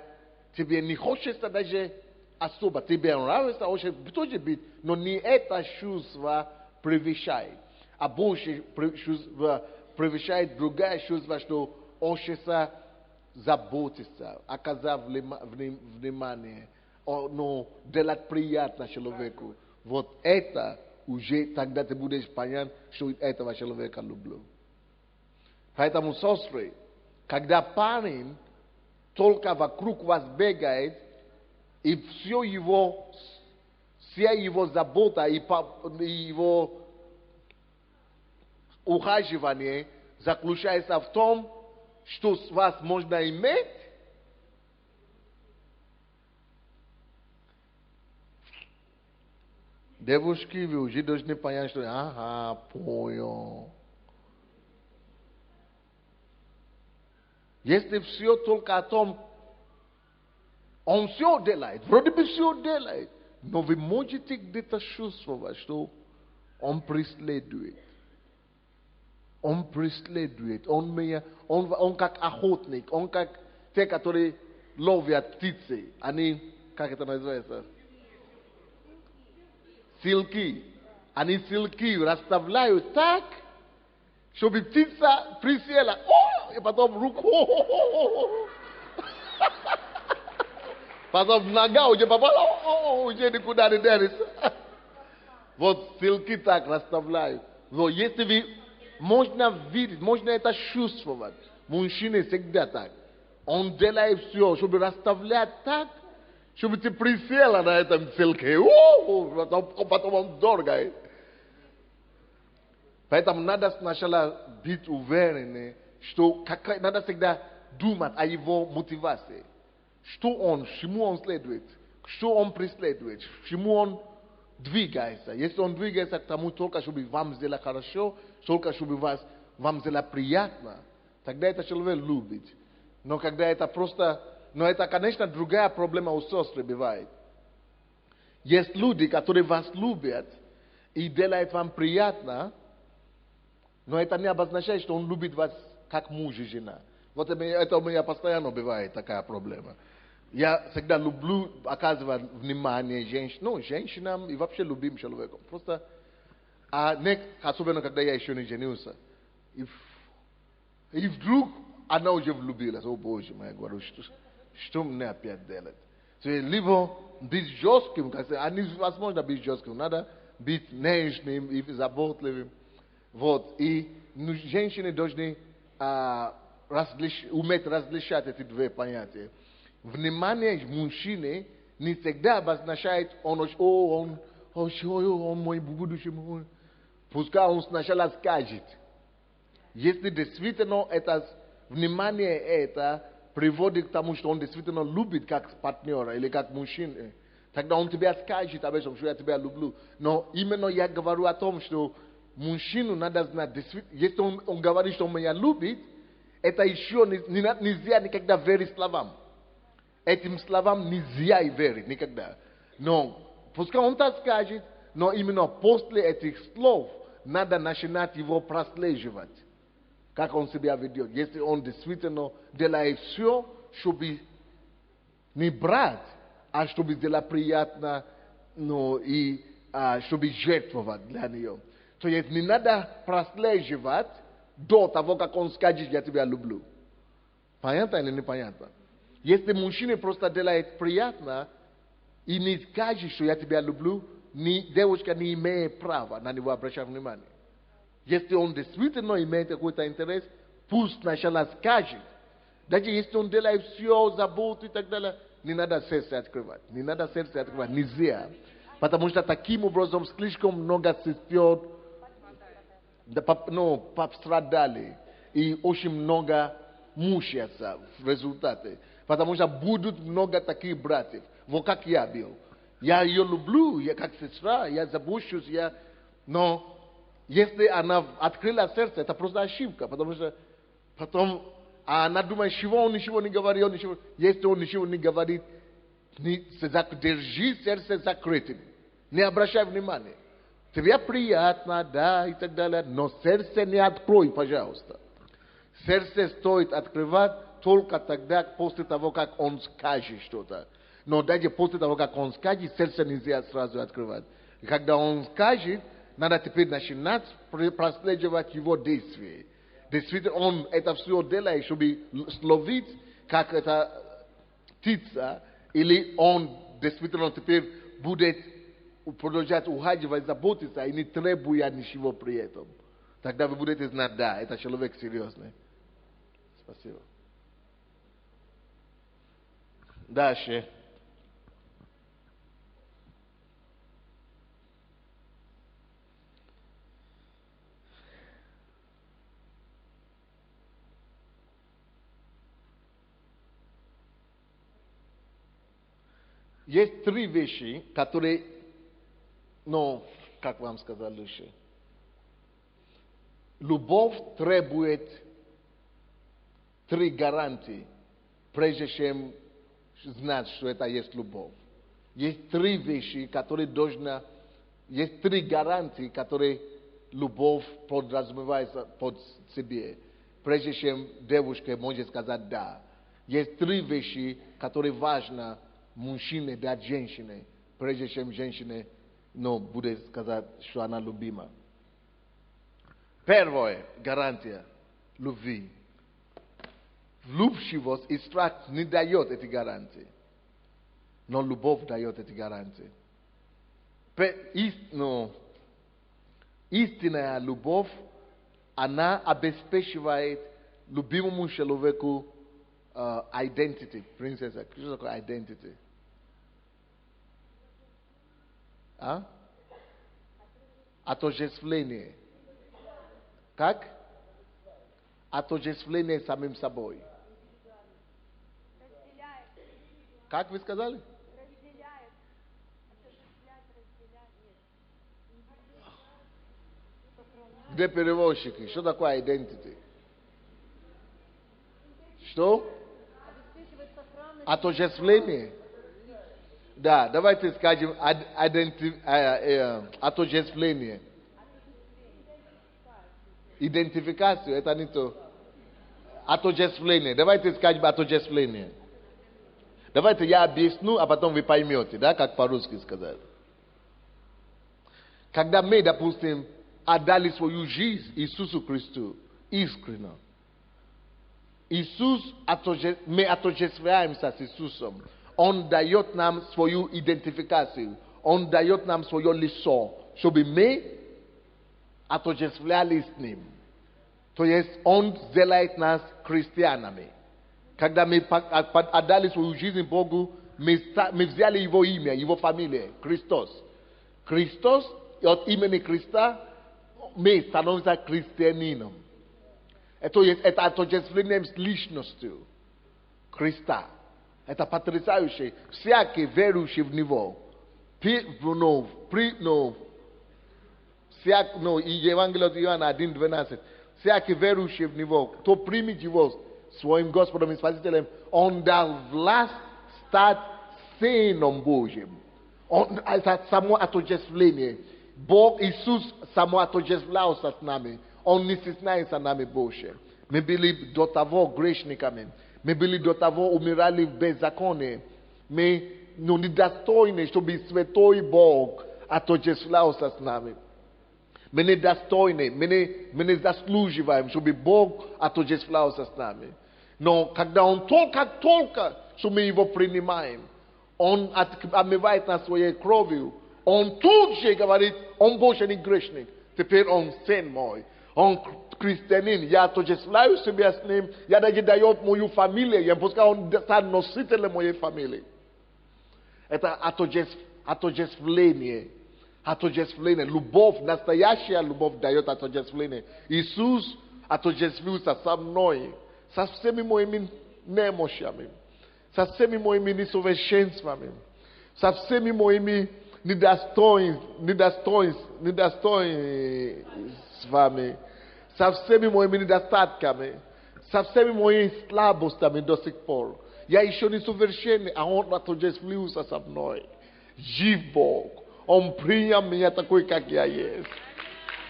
тебе не хочется даже особо, тебе нравится, тоже быть, но не это чувство превышает, а больше превышает другое чувство, что хочется заботиться, оказать внимание, делать приятно человеку. Вот это уже тогда ты будешь понять, что этого человека люблю. Поэтому, сестры, когда парень только вокруг вас бегает, и вся его забота и его ухаживание заключается в том, что с вас можно иметь, девушки, вы уже должны понять, что понял. Если все только о том, он все делает, вроде бы все делает, но вы можете где-то чувствовать, что он преследует. Он преследует, он как охотник, он как те, которые ловят птицы. Они, как это называется? Силки. Они силки расставляют так, чтобы птица присела, и потом руку, потом нога уже попала, уже никуда не денется. Вот силки так расставляют. Но если вы можно видеть, можно это чувствовать. Мужчина всегда так. Он делает все, чтобы расставлять так, чтобы ты присела на этом силке. Потом он дергает. Поэтому надо сначала быть уверенным, что надо всегда думать о его мотивации. Чему он следует, что он преследует, чему он двигается. Если он двигается к тому только, чтобы вам сделать хорошо, только чтобы вам сделать приятно, тогда это человек любит. Но когда это просто... Но это, конечно, другая проблема у сестры бывает. Есть люди, которые вас любят и делают вам приятно, но это не обозначает, что он любит вас как муж и жена. Вот это у меня постоянно бывает такая проблема. Я всегда люблю оказывать внимание женщинам и вообще любым человеком. Просто, особенно когда я еще не женился. И вдруг она уже влюбилась. О, Боже мой, я говорю, что мне опять делать? Либо быть жестким, а невозможно быть жестким, надо быть нежным и заботливым. Вот. И женщины должны уметь различать эти две понятия. Внимание мужчины не всегда обозначает, он мой будущий муж. Пускай он сначала скажет. Если действительно это внимание это приводит к тому, что он действительно любит как партнера или как мужчина, тогда он тебе скажет об этом, что я тебя люблю. Но именно я говорю о том, что мужчину надо знать, если он говорит, что он меня любит, это еще нельзя никогда верить словам. Этим словам нельзя и верить никогда. Но пускай он так скажет, но именно после этих слов надо начинать его прослеживать. Как он себя ведет. Если он действительно делает все, чтобы не брать, а чтобы сделать приятно, и чтобы жертвовать для нее. То есть не надо прослеживать до того, как он скажет, я тебя люблю. Понятно или непонятно? Если мужчина просто делает приятно и не скажет, что я тебя люблю, девушка не имеет права на него обращать внимание. Если он действительно имеет какой-то интерес, пусть сначала скажет. Даже если он делает все, заботу и так далее, не надо сердце открывать. Не надо сердце открывать, нельзя. Потому что таким образом слишком много сестер пострадали. И очень много мучаться в результате. Потому что будут много таких братьев. Вот как я был. Я ее люблю, я как сестра, я забочусь, но если она открыла сердце, это просто ошибка, потому что потом она думает, чего он ничего не говорил, ничего. Если он ничего не говорит, держи сердце закрытым, не обращай внимания. Тебе приятно, да, и так далее, но сердце не открой, пожалуйста. Сердце стоит открывать только тогда, после того, как он скажет что-то. Но даже после того, как он скажет, сердце нельзя сразу открывать. Когда он скажет, надо теперь начинать прослеживать его действия. Действительно, он это все делает, чтобы словить, как эта птица, или он действительно теперь будет продолжать ухаживать, заботиться и не требуя ничего при этом. Тогда вы будете знать, да, это человек серьезный. Спасибо. Дальше. Есть три вещи, которые, как вам сказать лучше, любовь требует три гарантии, прежде чем знать, что это есть любовь. Есть три вещи, которые должны, есть три гарантии, которые любовь подразумевается под себе, прежде чем девушка может сказать да. Есть три вещи, которые важны мужчине дать женщине, прежде чем женщина будет сказать, что она любима. Первая гарантия любви. Влюбчивость и страх не дает эти гарантии. Но любовь дает эти гарантии. Истинная любовь, она обеспечивает любимому человеку identity. Принцесса, что такое identity? Отождествление. Как? Отождествление с самим собой. Как вы сказали? Разделяет. Отождествлять, разделять. Где переводчики? Что такое identity? Что? Отождествление? Да, давайте скажем отождествление. Идентификацию, это не то. Отождествление. Давайте скажем отождествление. Давайте я объясню, а потом вы поймете, да, как по-русски сказать. Когда мы, допустим, отдали свою жизнь Иисусу Христу искренне, мы отождествляемся с Иисусом. Он дает нам свою идентификацию. Он дает нам свое лицо, чтобы мы отождествлялись с Ним. То есть Он сделает нас христианами. Когда мы отдали свою жизнь Богу, мы взяли Его имя, Его фамилию, Христос. Христос, от имени Христа, мы становимся христианином. Это отождествление с личностью Христа. Это потрясающе. Всякий верующий в Него, Евангелие от Иоанна 1:12, всякий верующий в Него, кто примет Его своим Господом и Спасителем, он дал власть стать Сыном Божьим. Это само отождествление. Бог Иисус само отождествлялся с нами. Он не стесняется нами больше. Мы были до того грешниками. Мы были до того умирали в беззаконии. Мы недостойны, чтобы святой Бог отождествлялся с нами. Мы недостойны, мы не заслуживаем, чтобы Бог отождествлялся с нами. Но когда Он только, что мы Его принимаем, Он омывает нас своей кровью, Он тут же говорит, Он больше не грешник, теперь Он сын мой. Он христианин, я отождествляю себя с Ним, я даже даю мою фамилию, пускай Он станет носителем моей фамилии. Это отождествление. Отождествление. Любовь, настоящая любовь дает отождествление. Иисус отождествился со мной, Со всеми моими немощами. Со всеми моими несовершенствами. Со всеми моими недостоинствами. Со всеми моими недостатками. Со всеми моими слабостями до сих пор. Я еще не совершенный, а Он отождествился со мной. Жив Бог. Он принял меня такой, как я есть.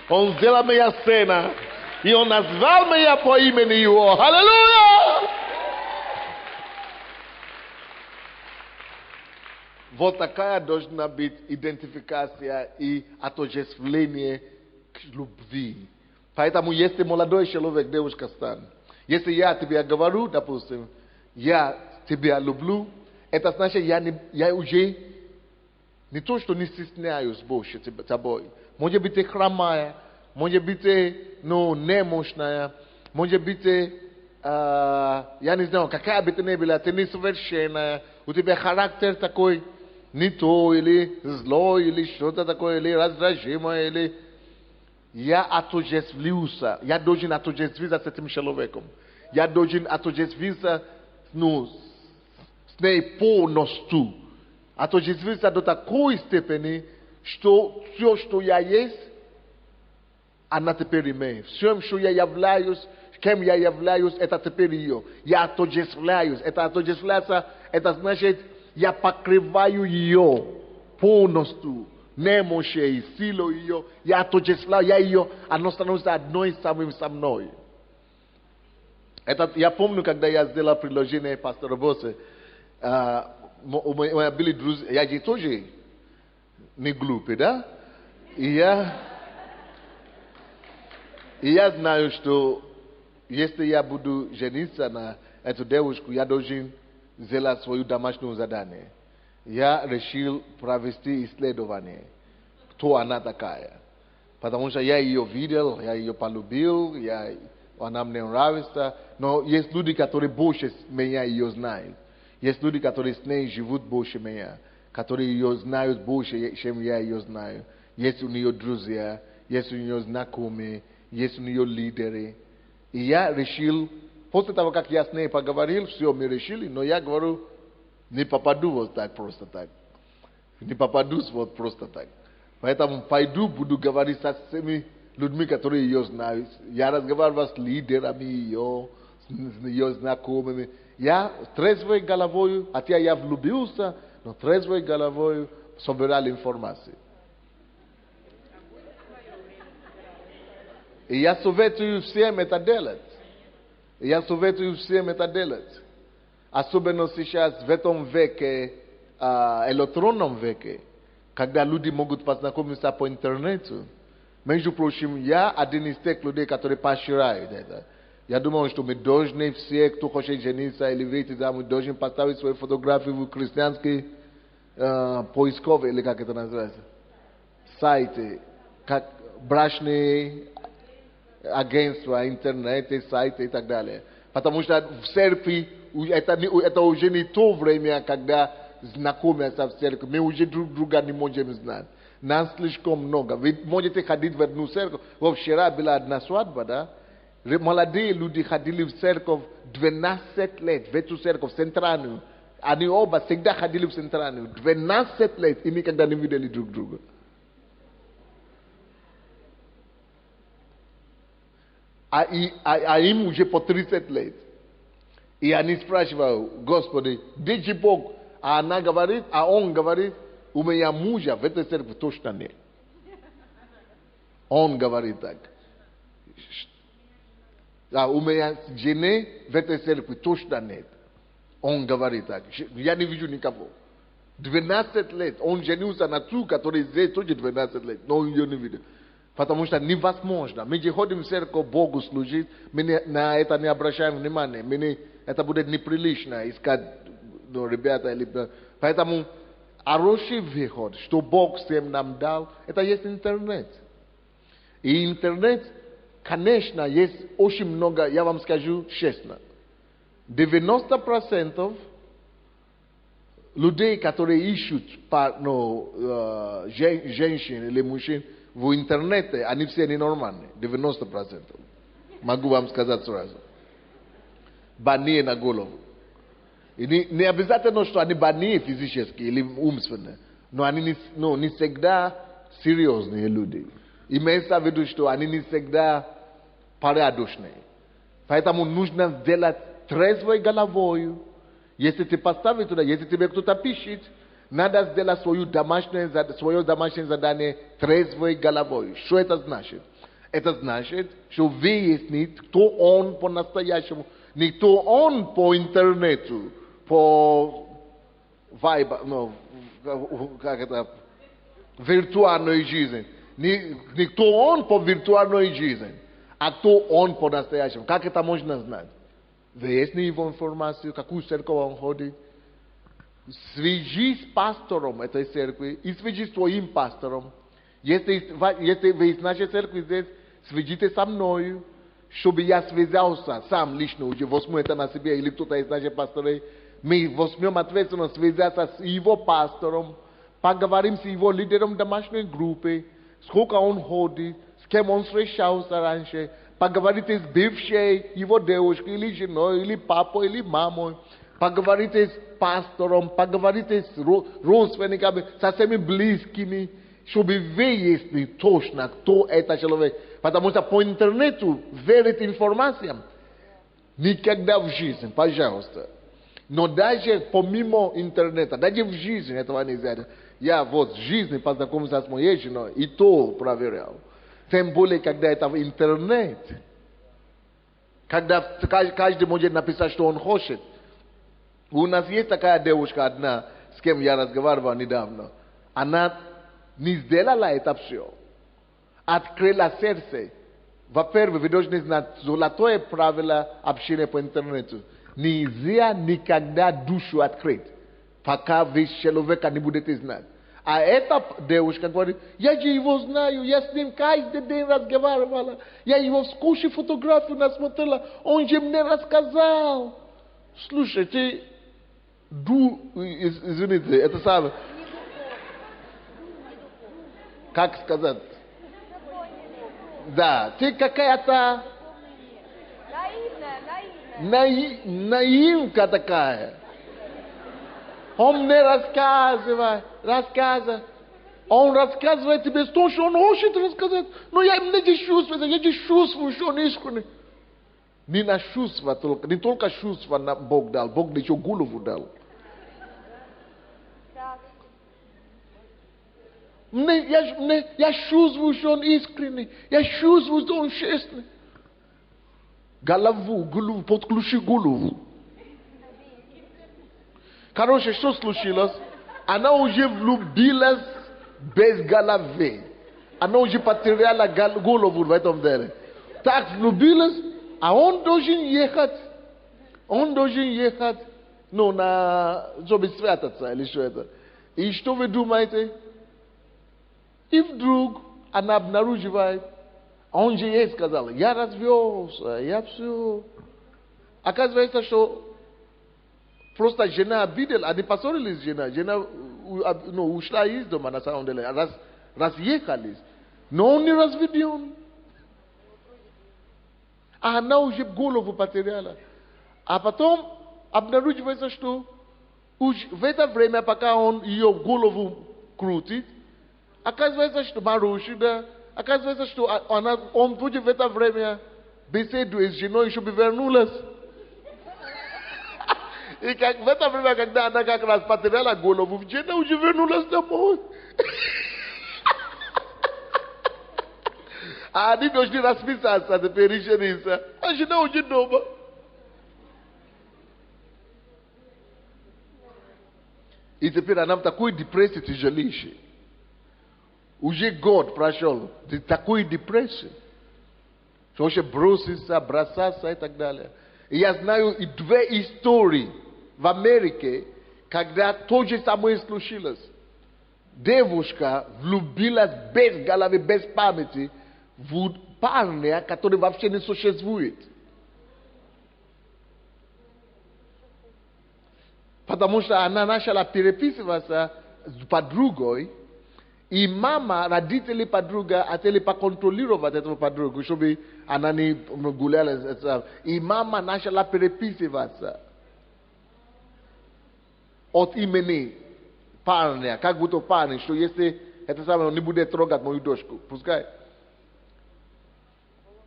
Он сделал меня сына. И Он назвал меня по имени Его. Аллилуйя! Вот такая должна быть идентификация и отождествление к любви. Поэтому, если молодой человек, девушка Стан, если я тебе говорю, допустим, я тебя люблю, это значит, я уже не то, что не стесняюсь больше тобой. Может быть, ты хромая, может быть, ты немощная, может быть, ты, я не знаю, какая бы ты ни была, ты несовершенная, у тебя характер такой, не то, или злой, или что-то такое, или раздражимое, или... Я отождествился, я должен отождествиться с этим человеком. Я должен отождествиться с ней полностью. Отождествиться до такой степени, что все, что я есть, она теперь имеет. Все, что я являюсь, кем я являюсь, это теперь ее. Я отождествляюсь. Это отождествляться, это значит, я покрываю ее полностью. Немощи, силу ее, я отождествляю, я ее, она становится одной самим со мной. Это, я помню, когда я сделал предложение пастору Босе, у меня были друзья, я же тоже не глупый, да? И я знаю, что если я буду жениться на эту девушку, я должен сделать свое домашнее задание. Я решил провести исследование, кто она такая. Потому что я ее видел, я ее полюбил, она мне нравится. Но есть люди, которые больше меня ее знают. Есть люди, которые с ней живут больше меня. Которые ее знают больше, чем я ее знаю. Есть у нее друзья, есть у нее знакомые, есть у нее лидеры. И я решил, после того, как я с ней поговорил, все, мы решили, но я говорю, не попаду вот так, просто так. Не попадусь вот просто так. Поэтому пойду, буду говорить со всеми людьми, которые ее знают. Я разговаривал с лидерами ее, с ее знакомыми. Я трезвой головой, хотя я влюбился, но трезвой головой собирал информацию. И я советую всем это делать. Особенно сейчас, в этом веке, электронном веке, когда люди могут познакомиться по интернету. Между прочим, я один из тех людей, которые поощряют это. Я думаю, что мы должны все, кто хочет жениться или выйти замуж, должны поставить свои фотографии в христианские поисковые, или как это называется, сайты, как брачные агентства, интернеты, сайты и так далее. Потому что в церкви это уже не то время, когда знакомятся в церкви. Мы уже друг друга не можем знать. Нас слишком много. Вы можете ходить в одну церковь. Вот вчера была одна свадьба, да? Молодые люди ходили в церковь 12 лет, в эту церковь центральную. Они оба всегда ходили в центральную. 12 лет и никогда не видели друг друга. А им уже по 30 лет. И они спрашивают, Господи, где же Бог? А она говорит, а он говорит, у меня мужа в этой церкви точно нет. Он говорит так. А у меня жены в этой церкви точно нет. Он говорит так. Я не вижу никого. 12 лет. Он женился на ту, который здесь тоже 12 лет. Но он ее не видит. Потому что невозможно. Мы же ходим в церковь Богу служить, мы на это не обращаем внимания. Это будет неприлично искать ребята. Поэтому хороший выход, что Бог всем нам дал, это есть интернет. И интернет, конечно, есть очень много, я вам скажу честно. 90% людей, которые ищут женщин или мужчин в интернете, они все ненормальные. 90%. Могу вам сказать сразу. banie na голову. И не обязательно, что они бanie физически или умственно, но они не всегда серьезные люди. Имеется в виду, что они не всегда порядочные. Поэтому нужно сделать трезвой головой. Если ты поставишь туда, если тебе кто-то пишет, надо сделать свое домашнее задание трезвой головой. Что это значит? Это значит, что выяснить, кто он по-настоящему, не кто он по интернету, по виртуальной жизни. Не кто он по виртуальной жизни, а кто он по-настоящему. Как это можно знать? Выясни его информацию, какую церковь он ходит. Свяжись с пастором этой церкви и свяжись с твоим пастором. Если вы из нашей церкви здесь, свяжитесь со мной, чтобы я связался сам лично, уже возьму это на себе, или кто-то из наших пасторов, мы возьмем ответственность связаться с его пастором, поговорим с его лидером домашней группы, сколько он ходит, с кем он встречался раньше, поговорите с бывшей его девушкой, или женой, или папой, или мамой, поговорите с пастором, поговорите с родственниками, со всеми близкими, чтобы выяснить точно, кто это человек. Потому что по интернету верить информациям никогда в жизни, пожалуйста. Но даже помимо интернета, даже в жизни этого нельзя. Я вот в жизни познакомился с моей женой и то проверял. Тем более, когда это в интернет. Когда каждый может написать, что он хочет. У нас есть такая девушка одна, с кем я разговаривал недавно. Она не сделала это все. Открыла сердце. Во-первых, вы должны знать золотое правило общения по интернету. Нельзя никогда душу открыть, пока вы человека не будете знать. А эта девушка говорит, я же его знаю, я с ним каждый день разговаривала, я его в скуче фотографию насмотрела, он же мне рассказал. Слушайте, извините, это самое. Как сказать? Да, ты какая-то наивка такая. Он мне рассказывает. Он рассказывает тебе то, что он хочет рассказать. Но я не чувствую, что он искренний. Не на чувство только, не только чувство Бог дал, Бог еще голову дал. Я чувствую, что он искренний. Я чувствую, что он честный. Голову, подключи голову. Короче, что случилось? Она уже влюбилась без головы. Она уже потеряла голову в этом деле. Так влюбилась, а он должен ехать. Ну, чтобы святаться или что это. И что вы думаете? И вдруг она обнаруживает, а он же ей сказал, я развелся, я все. Оказывается, что просто жена обидела, они поссорились с женой. Жена ушла из дома на самом деле, разъехались. Но он не разведен. А она уже голову потеряла. А потом обнаруживается, что в это время, пока он ее голову крутит, оказывается, что Маруша, да, оказывается, что он будет в это время беседует с женой, чтобы вернулась. И как, в это время, когда она как раз потеряла голову, жена уже вернулась домой. А они должны расписаться, теперь и жениться. А жена уже дома. И теперь она в такой депрессии тяжелейшей. Уже год прошел, такой депрессии, что вообще броситься, бросаться и так далее. И я знаю и две истории в Америке, когда то же самое случилось. Девушка влюбилась без головы, без памяти в парня, который вообще не существует. Потому что она начала переписываться с подругой, И мама, родители подруга, а те поконтролировать этого подругу, чтобы она не гуляла. И мама начала переписываться от имени парня, как будто парень, что если это самое, он не будет трогать мою дочку, пускай.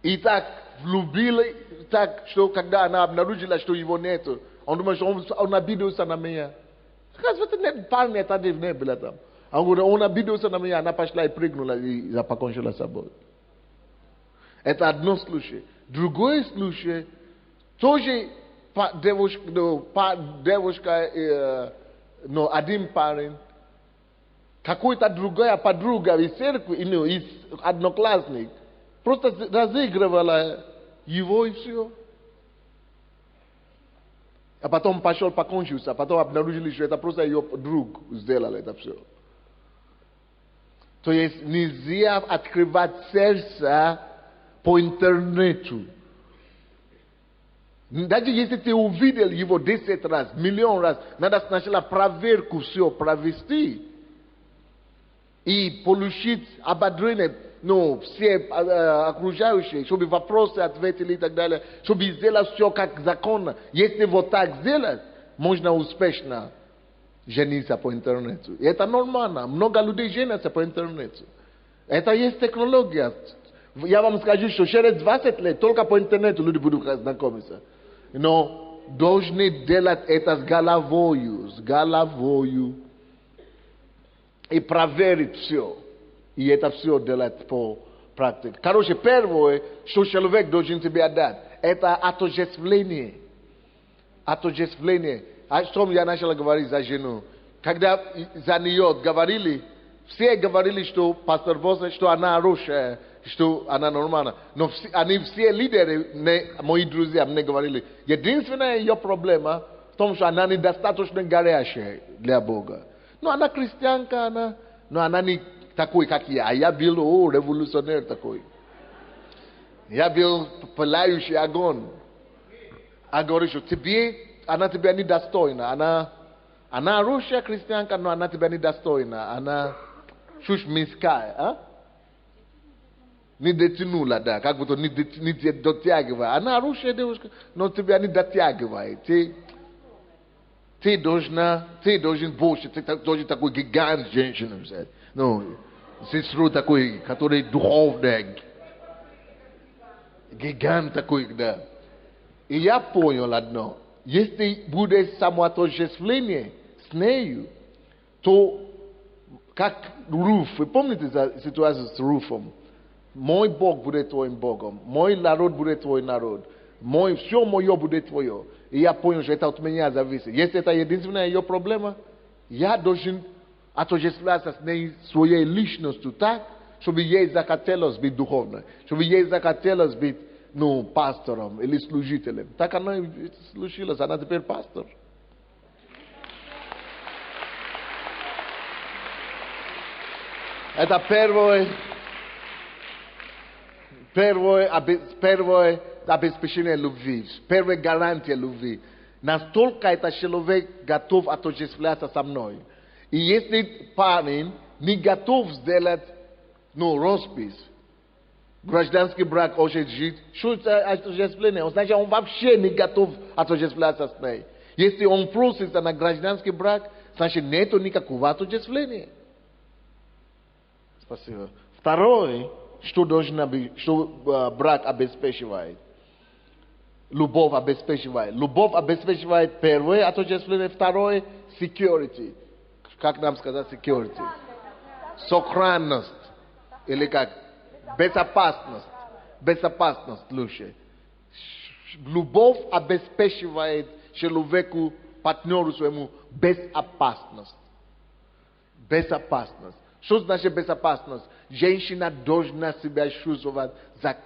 И так влюбила, так, что когда она обнаружила, что его нету, он думает, что он обиделся на меня. Оказывается, нет парня тогда не было там. Он говорит, он обиделся на меня, она пошла и прыгнула и покончила с собой. Это одно случай. Другой случай, тоже девушка, но один парень, какой-то другая подруга из церкви, из одноклассник, просто разыгрывала его и все. А потом пошел покончился, а потом обнаружили, что это просто ее друг сделал это все. То есть нельзя открывать сердце по интернету. Даже если ты увидел его 10 раз, миллион раз, надо сначала проверку все провести и получить ободрение, все окружающие, чтобы вопросы ответили и так далее, чтобы сделать все как законно. Если вот так сделать, можно успешно жениться по интернету. И это нормально. Много людей женятся по интернету. Это есть технология. Я вам скажу, что через 20 лет только по интернету люди будут знакомиться. Но должны делать это с головою. И проверить все. И это все делать по практике. Короче, первое, что человек должен тебе отдать, это отождествление. Отождествление. А что я начал говорить за жену? Когда за нее говорили, все говорили, что пастор Воза, что она хорошая, что она нормальная. Но они все лидеры, мои друзья, мне говорили, единственная ее проблема в том, что она недостаточно горячая для Бога. Но она христианка, но она не такой, как я. Я был революционер такой. Я был пылающий огонь. А говорю, что она тебя недостойна. Она хорошая христианка, но она тебя недостойна. Она чуть мирская. Не дотянула, да, как будто не дотягивает. Она хорошая девушка, но тебя не дотягивает. Ты должен больше, ты должен такой гигант женщина взять. Сестру такой, который духовный. Гигант такой, да. И я понял одно. Если будет самоотождествление с нею, то как Руф, вы помните ситуацию с Руфом? Мой Бог будет твоим Богом, мой народ будет твой народ, все мое будет твое. И я понял, что это от меня зависит. Если это единственная ее проблема, я должен отождествляться с ней своей личностью так, чтобы ей захотелось быть духовной, чтобы ей захотелось быть пастором или служителем. Так она и случилось, она теперь пастор. Это первое обеспечение любви, первая гарантия любви. Настолько этот человек готов отождествляться со мной. И если парень не готов сделать роспись, гражданский брак очень жить, что это отождествление? Значит, он вообще не готов отождествляться с ней. Если он просится на гражданский брак, значит, нет никакого отождествления. Спасибо. Второе, что должно быть, что брак обеспечивает. Любовь обеспечивает. Любовь обеспечивает первое отождествление, второе security. Как нам сказать security? Сохранность. Или как? Безопасность. Безопасность лучше. Любовь обеспечивает человеку, партнеру своему безопасность. Безопасность. Что значит безопасность? Женщина должна себя чувствовать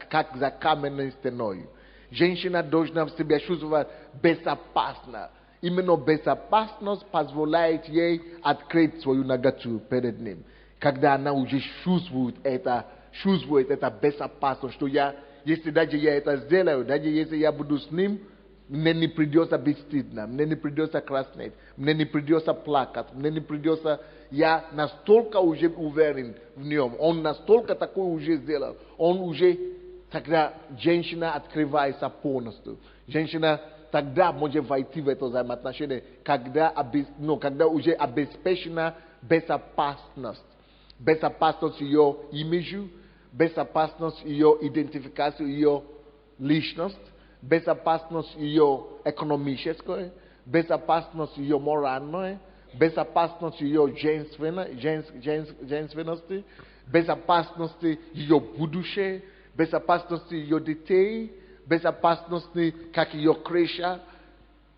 как за каменной стеной. Женщина должна себя чувствовать безопасно. Именно безопасность позволяет ей открыть свою наготу перед ним. Когда она уже чувствует это безопасность, что если даже я это сделаю, даже если я буду с ним, Мне не придется быть стыдно, мне не придется краснеть, мне не придется плакать, мне не придется... Я настолько уже уверен в нем, он настолько такой уже сделал, он уже... Тогда женщина открывается полностью. Женщина тогда может войти в это взаимоотношение, когда уже обеспечена безопасность. Безопасность ее имиджа, безопасность ее идентификации, ее личность, безопасность ее экономической, безопасность ее моральной, безопасность ее женственности, безопасность ее будущего, безопасность ее детей, безопасность, как ее крыша.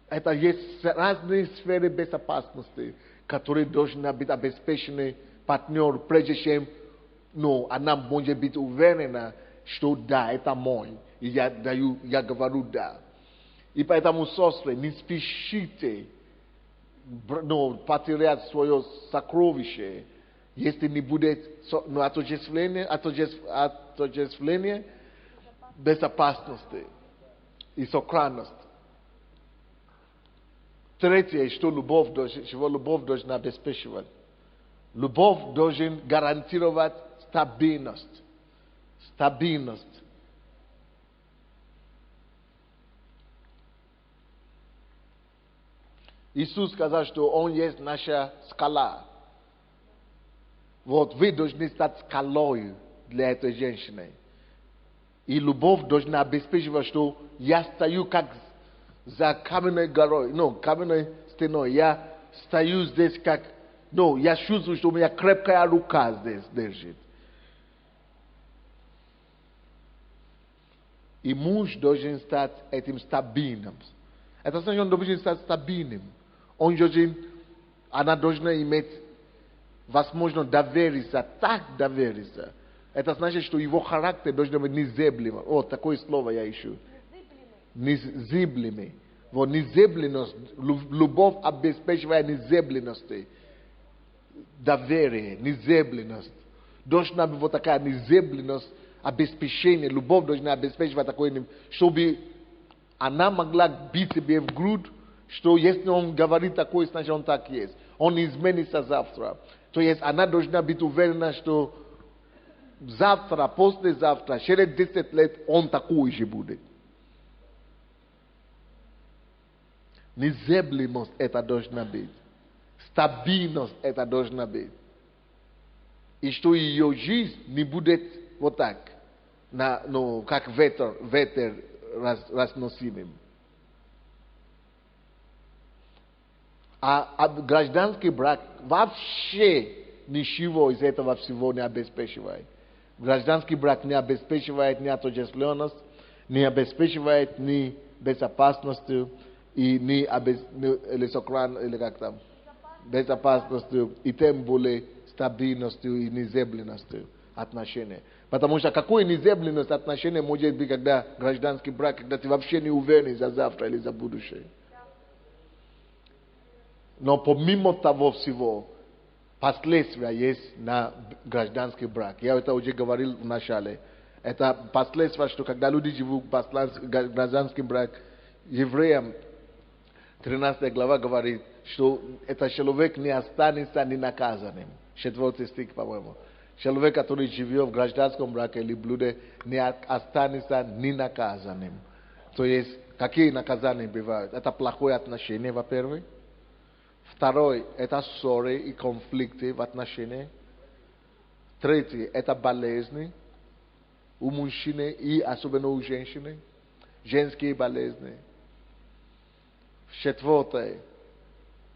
Это есть разные сферы безопасности, которые должны быть обеспечены партнер, прежде чем она может быть уверена, что да, это мой. И я говорю да. И поэтому, сестры, не спешите потерять свое сокровище, если не будет отождествления безопасности и сохранности. Третье, чего любовь должна обеспечивать. Любовь должен гарантировать стабильность. Стабильность. Иисус сказал, что Он есть наша скала. Вот вы должны стать скалой для этой женщины. И любовь должна обеспечивать, что я стою как за каменной горой, каменной стеной. Я стою здесь как, я чувствую, что у меня крепкая рука здесь держит. И муж должен стать этим стабильным. Это значит, он должен стать стабильным. Она должна иметь возможность довериться, так довериться. Это значит, что его характер должен быть незыблемым. Вот такое слово я ищу. Незыблемый. Вот незыблемость, любовь обеспечивает незыблемость. Доверие, незыблемость. Должна быть вот такая незыблемость, обеспечение. Любовь должна обеспечивать такое, чтобы она могла бить себе в грудь, что если он говорит такое, значит он так есть. Он изменится завтра. То есть она должна быть уверена, что завтра, послезавтра, через 10 лет он такой же будет. Незыблемость это должна быть. Стабильность это должна быть. И что ее жизнь не будет вот так, как ветер разносимым. А гражданский брак вообще ничего из этого всего не обеспечивает. Гражданский брак не обеспечивает ни отождествленность, не обеспечивает ни безопасностью, и безопасностью, и тем более стабильностью и незыблемостью отношений. Потому что какой незыблемость отношений может быть, когда гражданский брак, когда ты вообще не уверен за завтра или за будущее. Но помимо того всего, последствия есть на гражданский брак. Я это уже говорил в начале. Это последствия, что когда люди живут в гражданском браке, евреям 13 глава говорит, что этот человек не останется не наказанным. 4 стих, по-моему. Человек, который живет в гражданском браке или блуде, не останется не наказанным. То есть, какие наказания бывают? Это плохое отношение, во-первых. Второй, это ссоры и конфликты в отношениях. Третий, это болезни у мужчины и особенно у женщины. Женские болезни. Четвертое,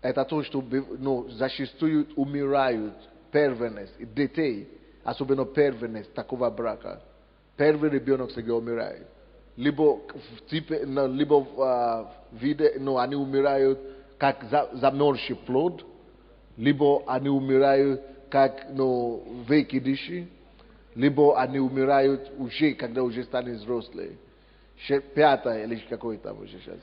это то, что зачастую умирают первенец, детей, особенно первенец такого брака. Первый ребенок всегда умирает. Либо в виде, они умирают как замерзший плод, либо они умирают как выкидыши, либо они умирают уже, когда уже станут взрослые. Пятое, или какое-то уже сейчас.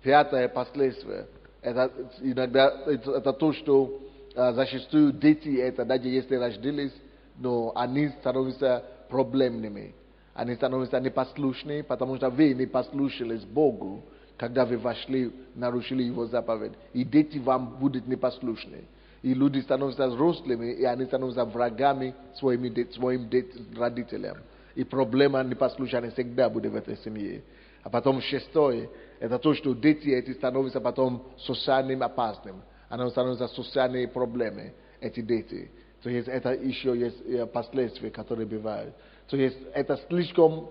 Пятое последствие. Это иногда это то, что зачастую дети, это даже если рождались, но они становятся проблемными. Они становятся непослушными, потому что вы не послушались Богу. когда вы вошли, нарушили его заповедь. И дети вам будут непослушны. И люди становятся взрослыми, и они становятся врагами своим родителям. И проблема непослушания всегда будет в этой семье. А потом шестое, это то, что дети эти становятся потом социальным опасным. Они становятся социальные проблемы, эти дети. То есть это еще есть последствия, которые бывают. То есть это слишком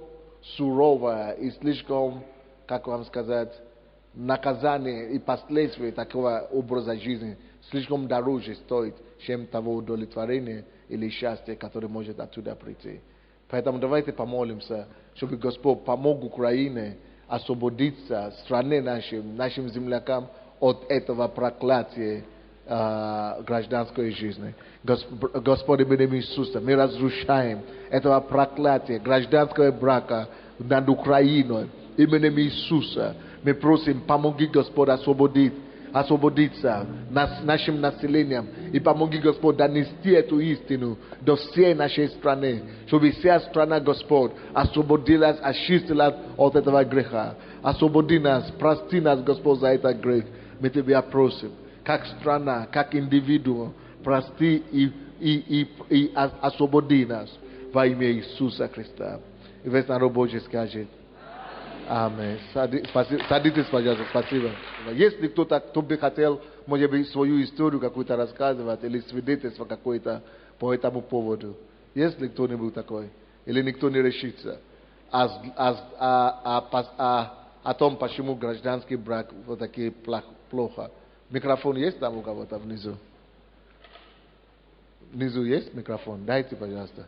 суровое и слишком, как вам сказать, наказание и последствия такого образа жизни слишком дороже стоит, чем того удовлетворения или счастья, которое может оттуда прийти. Поэтому давайте помолимся, чтобы Господь помог Украине освободиться, стране нашим землякам от этого проклятия гражданской жизни. Господи, именем Иисуса, мы разрушаем этого проклятия гражданского брака над Украиной. Именем Иисуса мы просим, помоги, Господь, освободиться нашим населением. И помоги, Господь, донести эту истину до всей нашей страны. Чтобы вся страна, Господь, освободилась, очистилась от этого греха. Освободи нас, прости нас, Господь, за этот грех. Мы Тебя просим, как страна, как индивидуум, прости и освободи нас во имя Иисуса Христа. И весь народ Божий скажет Аминь. Садитесь, пожалуйста, спасибо. Если кто бы хотел, может быть, свою историю какую-то рассказывать или свидетельство какое-то по этому поводу, есть ли кто-нибудь такой? Или никто не решится о том, почему гражданский брак вот такие плохо? Микрофон есть там у кого-то внизу? Внизу есть микрофон? Дайте, пожалуйста.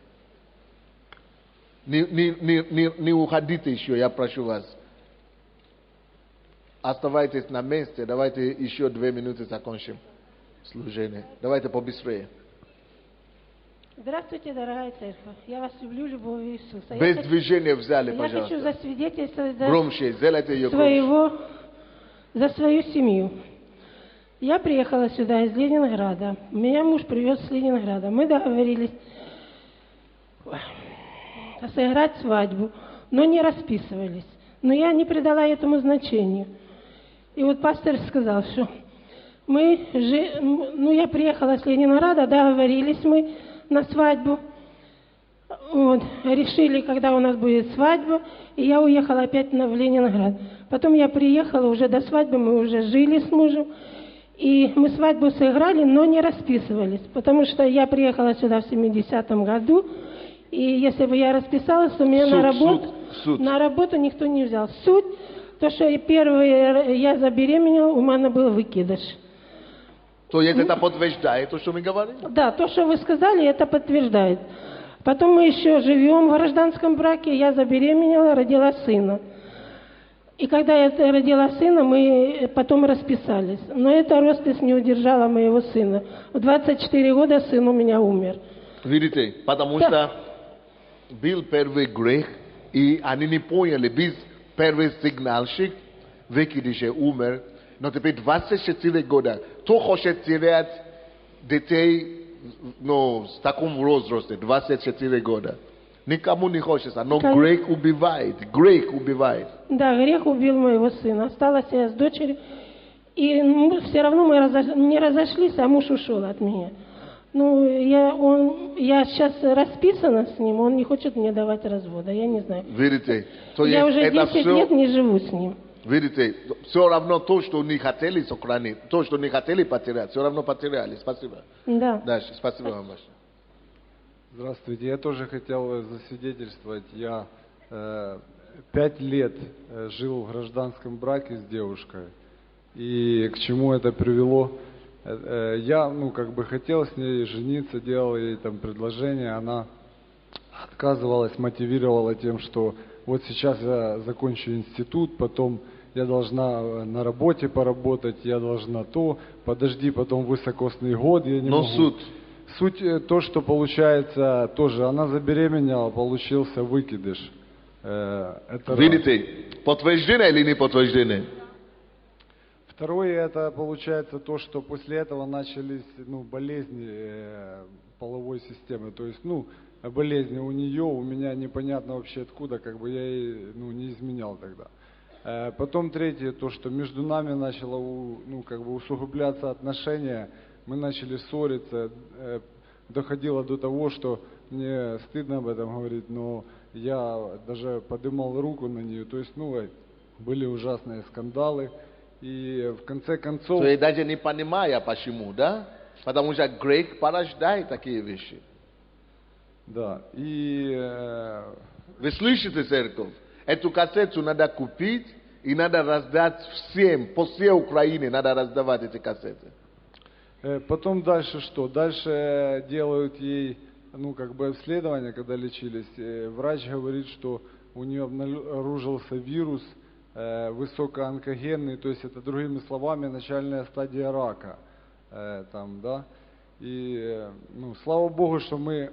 Не уходите еще, я прошу вас. Оставайтесь на месте. Давайте еще 2 минуты закончим служение. Давайте побыстрее. Здравствуйте, дорогая церковь. Я вас люблю, любовью Иисуса. Без движения взяли, Я пожалуйста. хочу засвидетельствовать Громче, сделайте ее громче. за свою семью. Я приехала сюда из Ленинграда. Меня муж привез с Ленинграда. Мы договорились сыграть свадьбу, но не расписывались. Но я не придала этому значению. И вот пастор сказал, что я приехала с Ленинграда, договорились мы на свадьбу. Вот, решили, когда у нас будет свадьба, и я уехала опять в Ленинград. Потом я приехала, уже до свадьбы мы уже жили с мужем, и мы свадьбу сыграли, но не расписывались, потому что я приехала сюда в 70-м году, и если бы я расписалась, то меня на работу никто не взял. Суть, то, что я забеременела, у меня был выкидыш. То есть это подтверждает то, что мы говорим? Да, то, что вы сказали, это подтверждает. Потом мы еще живем в гражданском браке, я забеременела, родила сына. И когда я родила сына, мы потом расписались. Но эта роспись не удержала моего сына. В 24 года сын у меня умер. Видите, потому что был первый грех, и они не поняли, без первый сигнальщик, выкидыше умер, но теперь 24 года. Кто хочет терять детей, в таком возрасте, 24 года? Никому не хочется, но грех убивает, Да, грех убил моего сына. Осталась я с дочерью, и все равно мы не разошлись, а муж ушел от меня. Я сейчас расписана с ним, он не хочет мне давать развода, я не знаю. Видите? То я есть уже 10 лет не живу с ним. Видите, все равно то, что не хотели сохранить, то, что не хотели потерять, все равно потеряли. Спасибо. Да. Дальше, спасибо вам большое. Здравствуйте, я тоже хотел засвидетельствовать. Я 5 лет жил в гражданском браке с девушкой. И к чему это привело? Я, хотел с ней жениться, делал ей там предложение, она отказывалась, мотивировала тем, что вот сейчас я закончу институт, потом я должна на работе поработать, я должна подожди, потом высокосный год, я не могу. Суть то, что получается тоже, она забеременела, получился выкидыш. Видите, подтверждение или не подтверждение? Второе, это получается то, что после этого начались болезни половой системы. То есть, болезни у нее, у меня непонятно вообще откуда, я ей не изменял тогда. Потом третье, то, что между нами начало усугубляться отношения, мы начали ссориться, доходило до того, что мне стыдно об этом говорить, но я даже поднимал руку на нее, то есть, были ужасные скандалы, и в конце концов... То есть даже не понимая почему, да? Потому что грех порождает такие вещи. Да, и... Вы слышите, церковь? Эту кассету надо купить и надо раздать всем, по всей Украине надо раздавать эти кассеты. Потом дальше что? Дальше делают ей, обследование, когда лечились. Врач говорит, что у нее обнаружился вирус высокоонкогенный, то есть это, другими словами, начальная стадия рака. И, слава Богу, что мы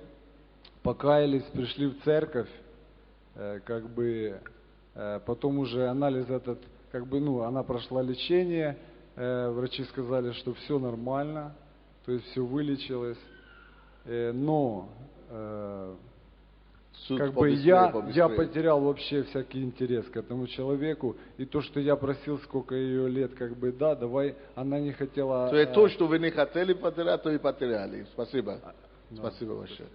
покаялись, пришли в церковь, потом уже анализ этот, она прошла лечение, врачи сказали, что все нормально, то есть все вылечилось, но я потерял вообще всякий интерес к этому человеку, и то, что я просил, сколько ее лет, давай, она не хотела... То есть то, что вы не хотели потерять, то и потеряли. Спасибо. Спасибо большое.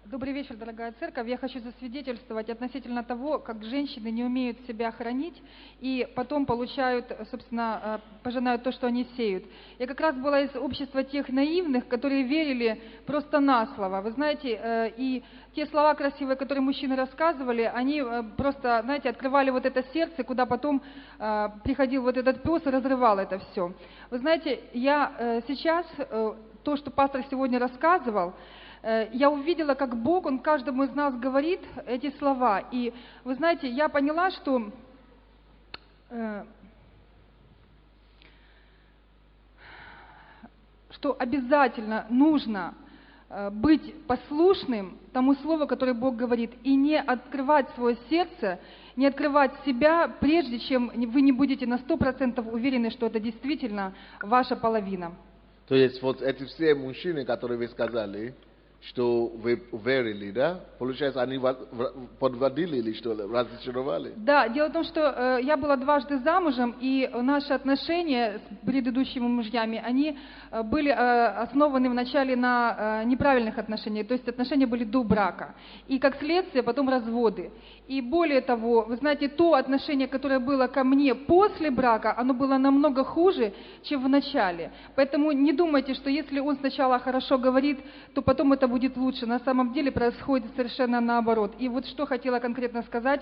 Добрый вечер, дорогая церковь. Я хочу засвидетельствовать относительно того, как женщины не умеют себя хранить и потом получают, собственно, пожинают то, что они сеют. Я как раз была из общества тех наивных, которые верили просто на слово. Вы знаете, и те слова красивые, которые мужчины рассказывали, они просто, знаете, открывали вот это сердце, куда потом приходил вот этот пес и разрывал это все. Вы знаете, я сейчас, то, что пастор сегодня рассказывал, я увидела, как Бог, Он каждому из нас говорит эти слова. И вы знаете, я поняла, что обязательно нужно быть послушным тому слову, которое Бог говорит, и не открывать свое сердце, не открывать себя, прежде чем вы не будете на 100% уверены, что это действительно ваша половина. То есть вот эти все мужчины, которые вы сказали, что вы верили, да? Получается, они вас подводили или что, разочаровали? Да, дело в том, что я была дважды замужем, и наши отношения с предыдущими мужьями, они были основаны вначале на неправильных отношениях, то есть отношения были до брака. И как следствие потом разводы. И более того, вы знаете, то отношение, которое было ко мне после брака, оно было намного хуже, чем в начале. Поэтому не думайте, что если он сначала хорошо говорит, то потом это будет лучше. На самом деле происходит совершенно наоборот. И вот что хотела конкретно сказать,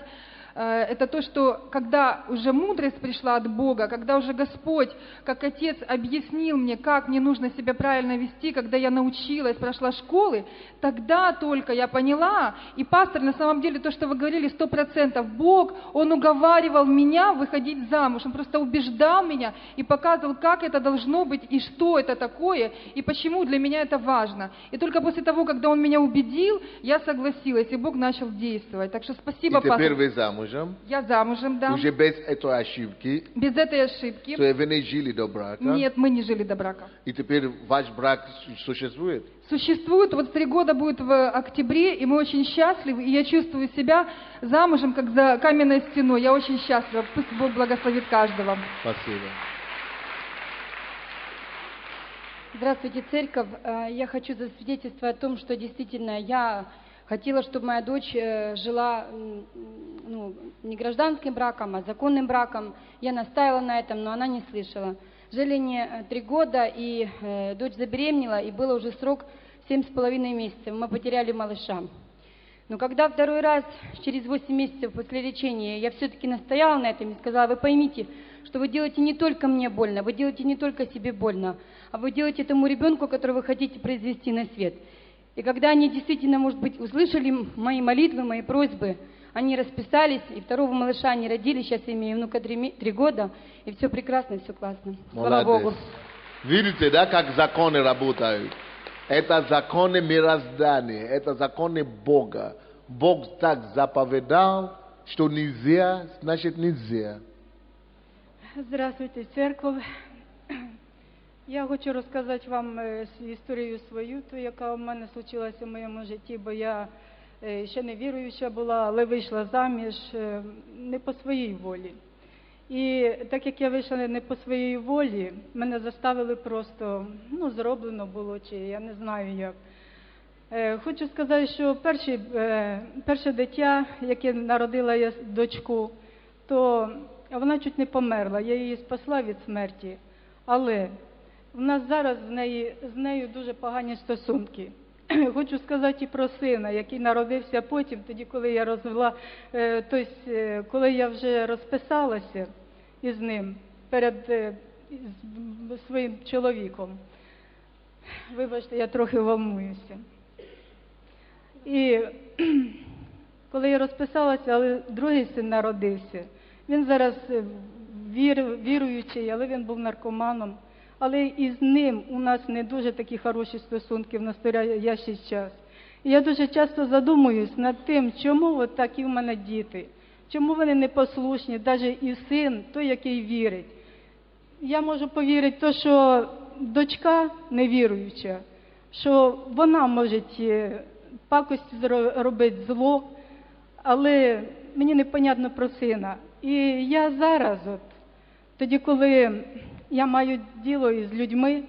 это то, что когда уже мудрость пришла от Бога, когда уже Господь, как Отец, объяснил мне, как мне нужно себя правильно вести, когда я научилась, прошла школы, тогда только я поняла, и пастор, на самом деле, то, что вы говорили, 100%, Бог, Он уговаривал меня выходить замуж, Он просто убеждал меня и показывал, как это должно быть, и что это такое, и почему для меня это важно. И только после того, когда Он меня убедил, я согласилась, и Бог начал действовать. Так что спасибо, пастор. пастор. И теперь вы замужем? Я замужем, да. Уже без этой ошибки? Без этой ошибки. То есть вы не жили до брака? Нет, мы не жили до брака. И теперь ваш брак существует? Существует, вот 3 года будет в октябре, и мы очень счастливы, и я чувствую себя замужем, как за каменной стеной. Я очень счастлива. Пусть Бог благословит каждого. Спасибо. Здравствуйте, церковь. Я хочу засвидетельствовать о том, что действительно я хотела, чтобы моя дочь жила не гражданским браком, а законным браком. Я настаивала на этом, но она не слышала. Жене 3 года, и дочь забеременела, и было уже срок 7,5 месяцев. Мы потеряли малыша. Но когда второй раз, через 8 месяцев после лечения, я все-таки настояла на этом и сказала: вы поймите, что вы делаете не только мне больно, вы делаете не только себе больно, а вы делаете тому ребенку, которого вы хотите произвести на свет. И когда они действительно, может быть, услышали мои молитвы, мои просьбы, они расписались, и второго малыша они родили, сейчас я имею внука 3 года, и все прекрасно, все классно. Слава Богу. Видите, да, как законы работают? Это законы мироздания, это законы Бога. Бог так заповедал, что нельзя, значит нельзя. Здравствуйте, церковь. Я хочу розказати вам історію свою, ту, яка в мене случилася в моєму житті, бо я ще не віруюча була, але вийшла заміж не по своїй волі. І так як я вийшла не по своїй волі, мене заставили просто, зроблено було, чи я не знаю як. Хочу сказати, що перше дитя, яке народила я дочку, то вона чуть не померла, я її спасла від смерті. Але в нас зараз з нею дуже погані стосунки. Хочу сказати і про сина, який народився потім, тоді, коли я коли я вже розписалася із ним перед своїм чоловіком. Вибачте, я трохи волнуюся. І коли я розписалася, але другий син народився. Він зараз віруючий, але він був наркоманом. Але і з ним у нас не дуже такі хороші стосунки в настоящий час. І я дуже часто задумуюсь над тим, чому от такі в мене діти, чому вони непослушні, навіть і син, той, який вірить. Я можу повірити, що дочка невіруюча, що вона може пакості робити зло, але мені непонятно про сина. І я зараз, тоді, коли я маю діло із людьми,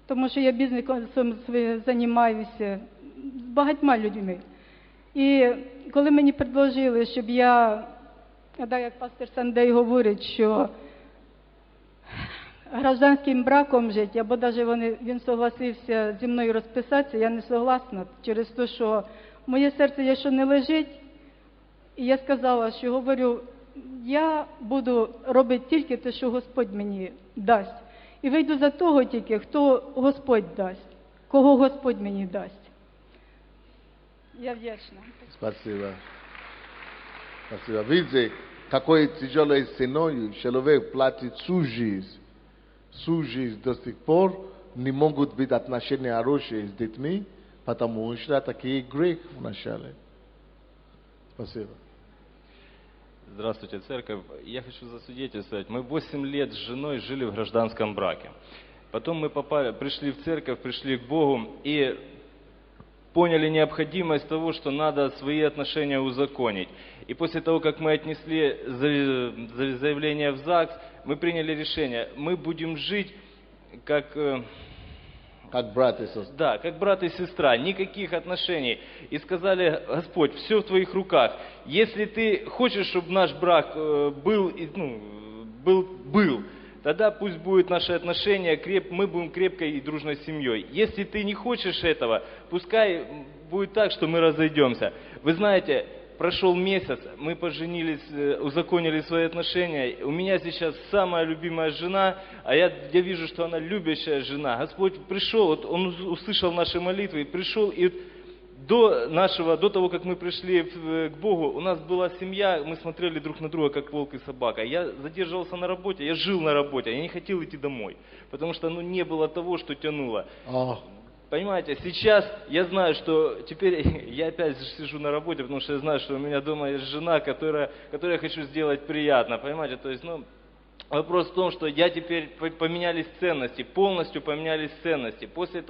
тому що я бізнесом займаюся з багатьма людьми. І коли мені предложили, щоб як пастор Сандей говорить, що гражданським браком жити, або навіть він согласився зі мною розписатися, я не согласна через те, що моє серце якщо не лежить, і я сказала, що говорю, я буду робити тільки те, що Господь мені дасть. І вийду за того тільки, хто Господь дасть, кого Господь мені дасть. Я вдячна. Спасибо. Спасибо. Видите, какой тяжелой ценой человек платит всю жизнь до сих пор не могут быть отношения хорошие с детьми, потому что такие грех вначале. Спасибо. Здравствуйте, церковь. Я хочу засвидетельствовать. Мы 8 лет с женой жили в гражданском браке. Потом мы пришли в церковь, пришли к Богу и поняли необходимость того, что надо свои отношения узаконить. И после того, как мы отнесли заявление в ЗАГС, мы приняли решение. Мы будем жить как брат и сестра. Да, как брат и сестра, никаких отношений. И сказали, Господь, все в твоих руках. Если ты хочешь, чтобы наш брак был, тогда пусть будет наши отношения, мы будем крепкой и дружной семьей. Если ты не хочешь этого, пускай будет так, что мы разойдемся. Вы знаете, прошел месяц, мы поженились, узаконили свои отношения. У меня сейчас самая любимая жена, а я вижу, что она любящая жена. Господь пришел, Он услышал наши молитвы, и пришел, и до того, как мы пришли к Богу, у нас была семья, мы смотрели друг на друга, как волк и собака. Я задерживался на работе, я жил на работе, я не хотел идти домой, потому что не было того, что тянуло. Понимаете, сейчас я знаю, что теперь я опять сижу на работе, потому что я знаю, что у меня дома есть жена, которой я хочу сделать приятно, понимаете, то есть, вопрос в том, что теперь поменялись ценности, полностью поменялись ценности. После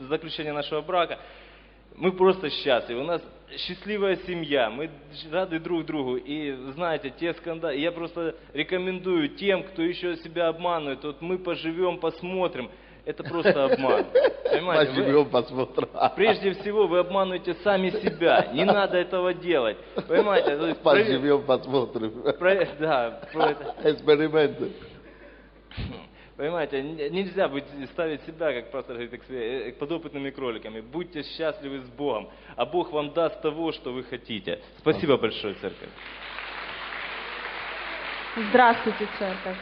заключения нашего брака, мы просто счастливы, у нас счастливая семья, мы рады друг другу. И знаете, те скандалы, я просто рекомендую тем, кто еще себя обманывает, мы поживем, посмотрим. Это просто обман. Понимаете? Поживем, посмотрим. Прежде всего, вы обманываете сами себя. Не надо этого делать. Понимаете? То есть, поживем, посмотрим. Эксперименты. Понимаете, нельзя ставить себя, как пастор говорит, подопытными кроликами. Будьте счастливы с Богом, а Бог вам даст того, что вы хотите. Спасибо большое, церковь. Здравствуйте, церковь.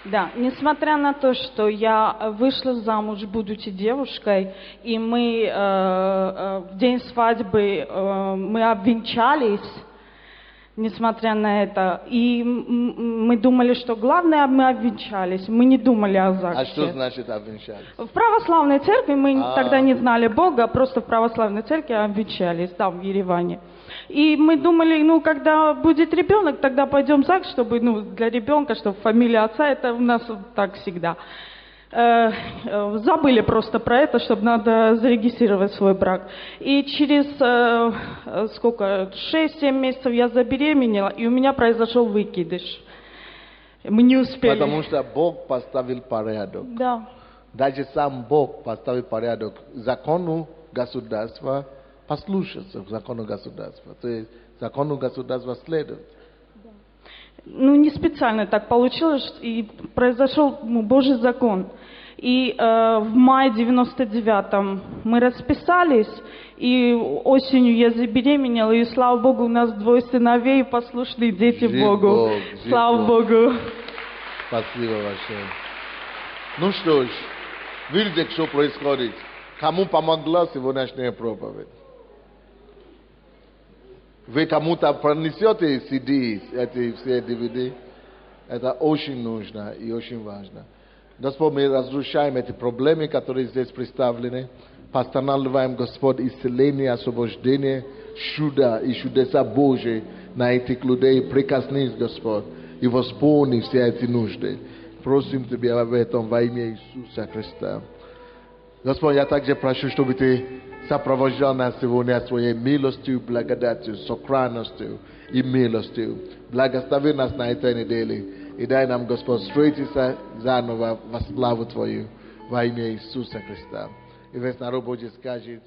Да, несмотря на то, что я вышла замуж, будучи девушкой, и мы в день свадьбы мы обвенчались, несмотря на это, и мы думали, что главное, мы обвенчались, мы не думали о ЗАГСе. А что значит обвенчались? В православной церкви мы тогда не знали Бога, просто в православной церкви обвенчались, там, в Ереване. И мы думали, когда будет ребенок, тогда пойдем в ЗАГС, чтобы, для ребенка, чтобы фамилия отца, это у нас так всегда. забыли просто про это, чтобы надо зарегистрировать свой брак. И через 6-7 месяцев я забеременела, и у меня произошел выкидыш. Мы не успели. Потому что Бог поставил порядок. Да. Даже сам Бог поставил порядок. Закону государства послушаться, закону государства. То есть закону государства следует. Ну, не специально так получилось, и произошел Божий закон. И в мае 99-м мы расписались, и осенью я забеременела, и слава Богу, у нас 2 сыновей, послушные дети Богу. Слава Богу. Спасибо большое. Ну что ж, видите, что происходит? Кому помогла сегодняшняя проповедь? Вы кому-то пронесете CD, эти все DVD? Это очень нужно и очень важно. Господь, мы разрушаем эти проблемы, которые здесь представлены. Постанавливаем, Господь, исцеление, освобождение, чудо и чудеса Божьи на этих людей. Прикоснись, Господь, и восполни все эти нужды. Просим Тебя об этом во имя Иисуса Христа. Господь, я также прошу, чтобы Ты сопровождал нас сегодня своей милостью, благодатью, сохранностью и милостью. Благослови нас на этой неделе. И дай нам, Господь, встретиться заново во славу Твою во имя Иисуса Христа. И весь народ Божий скажет: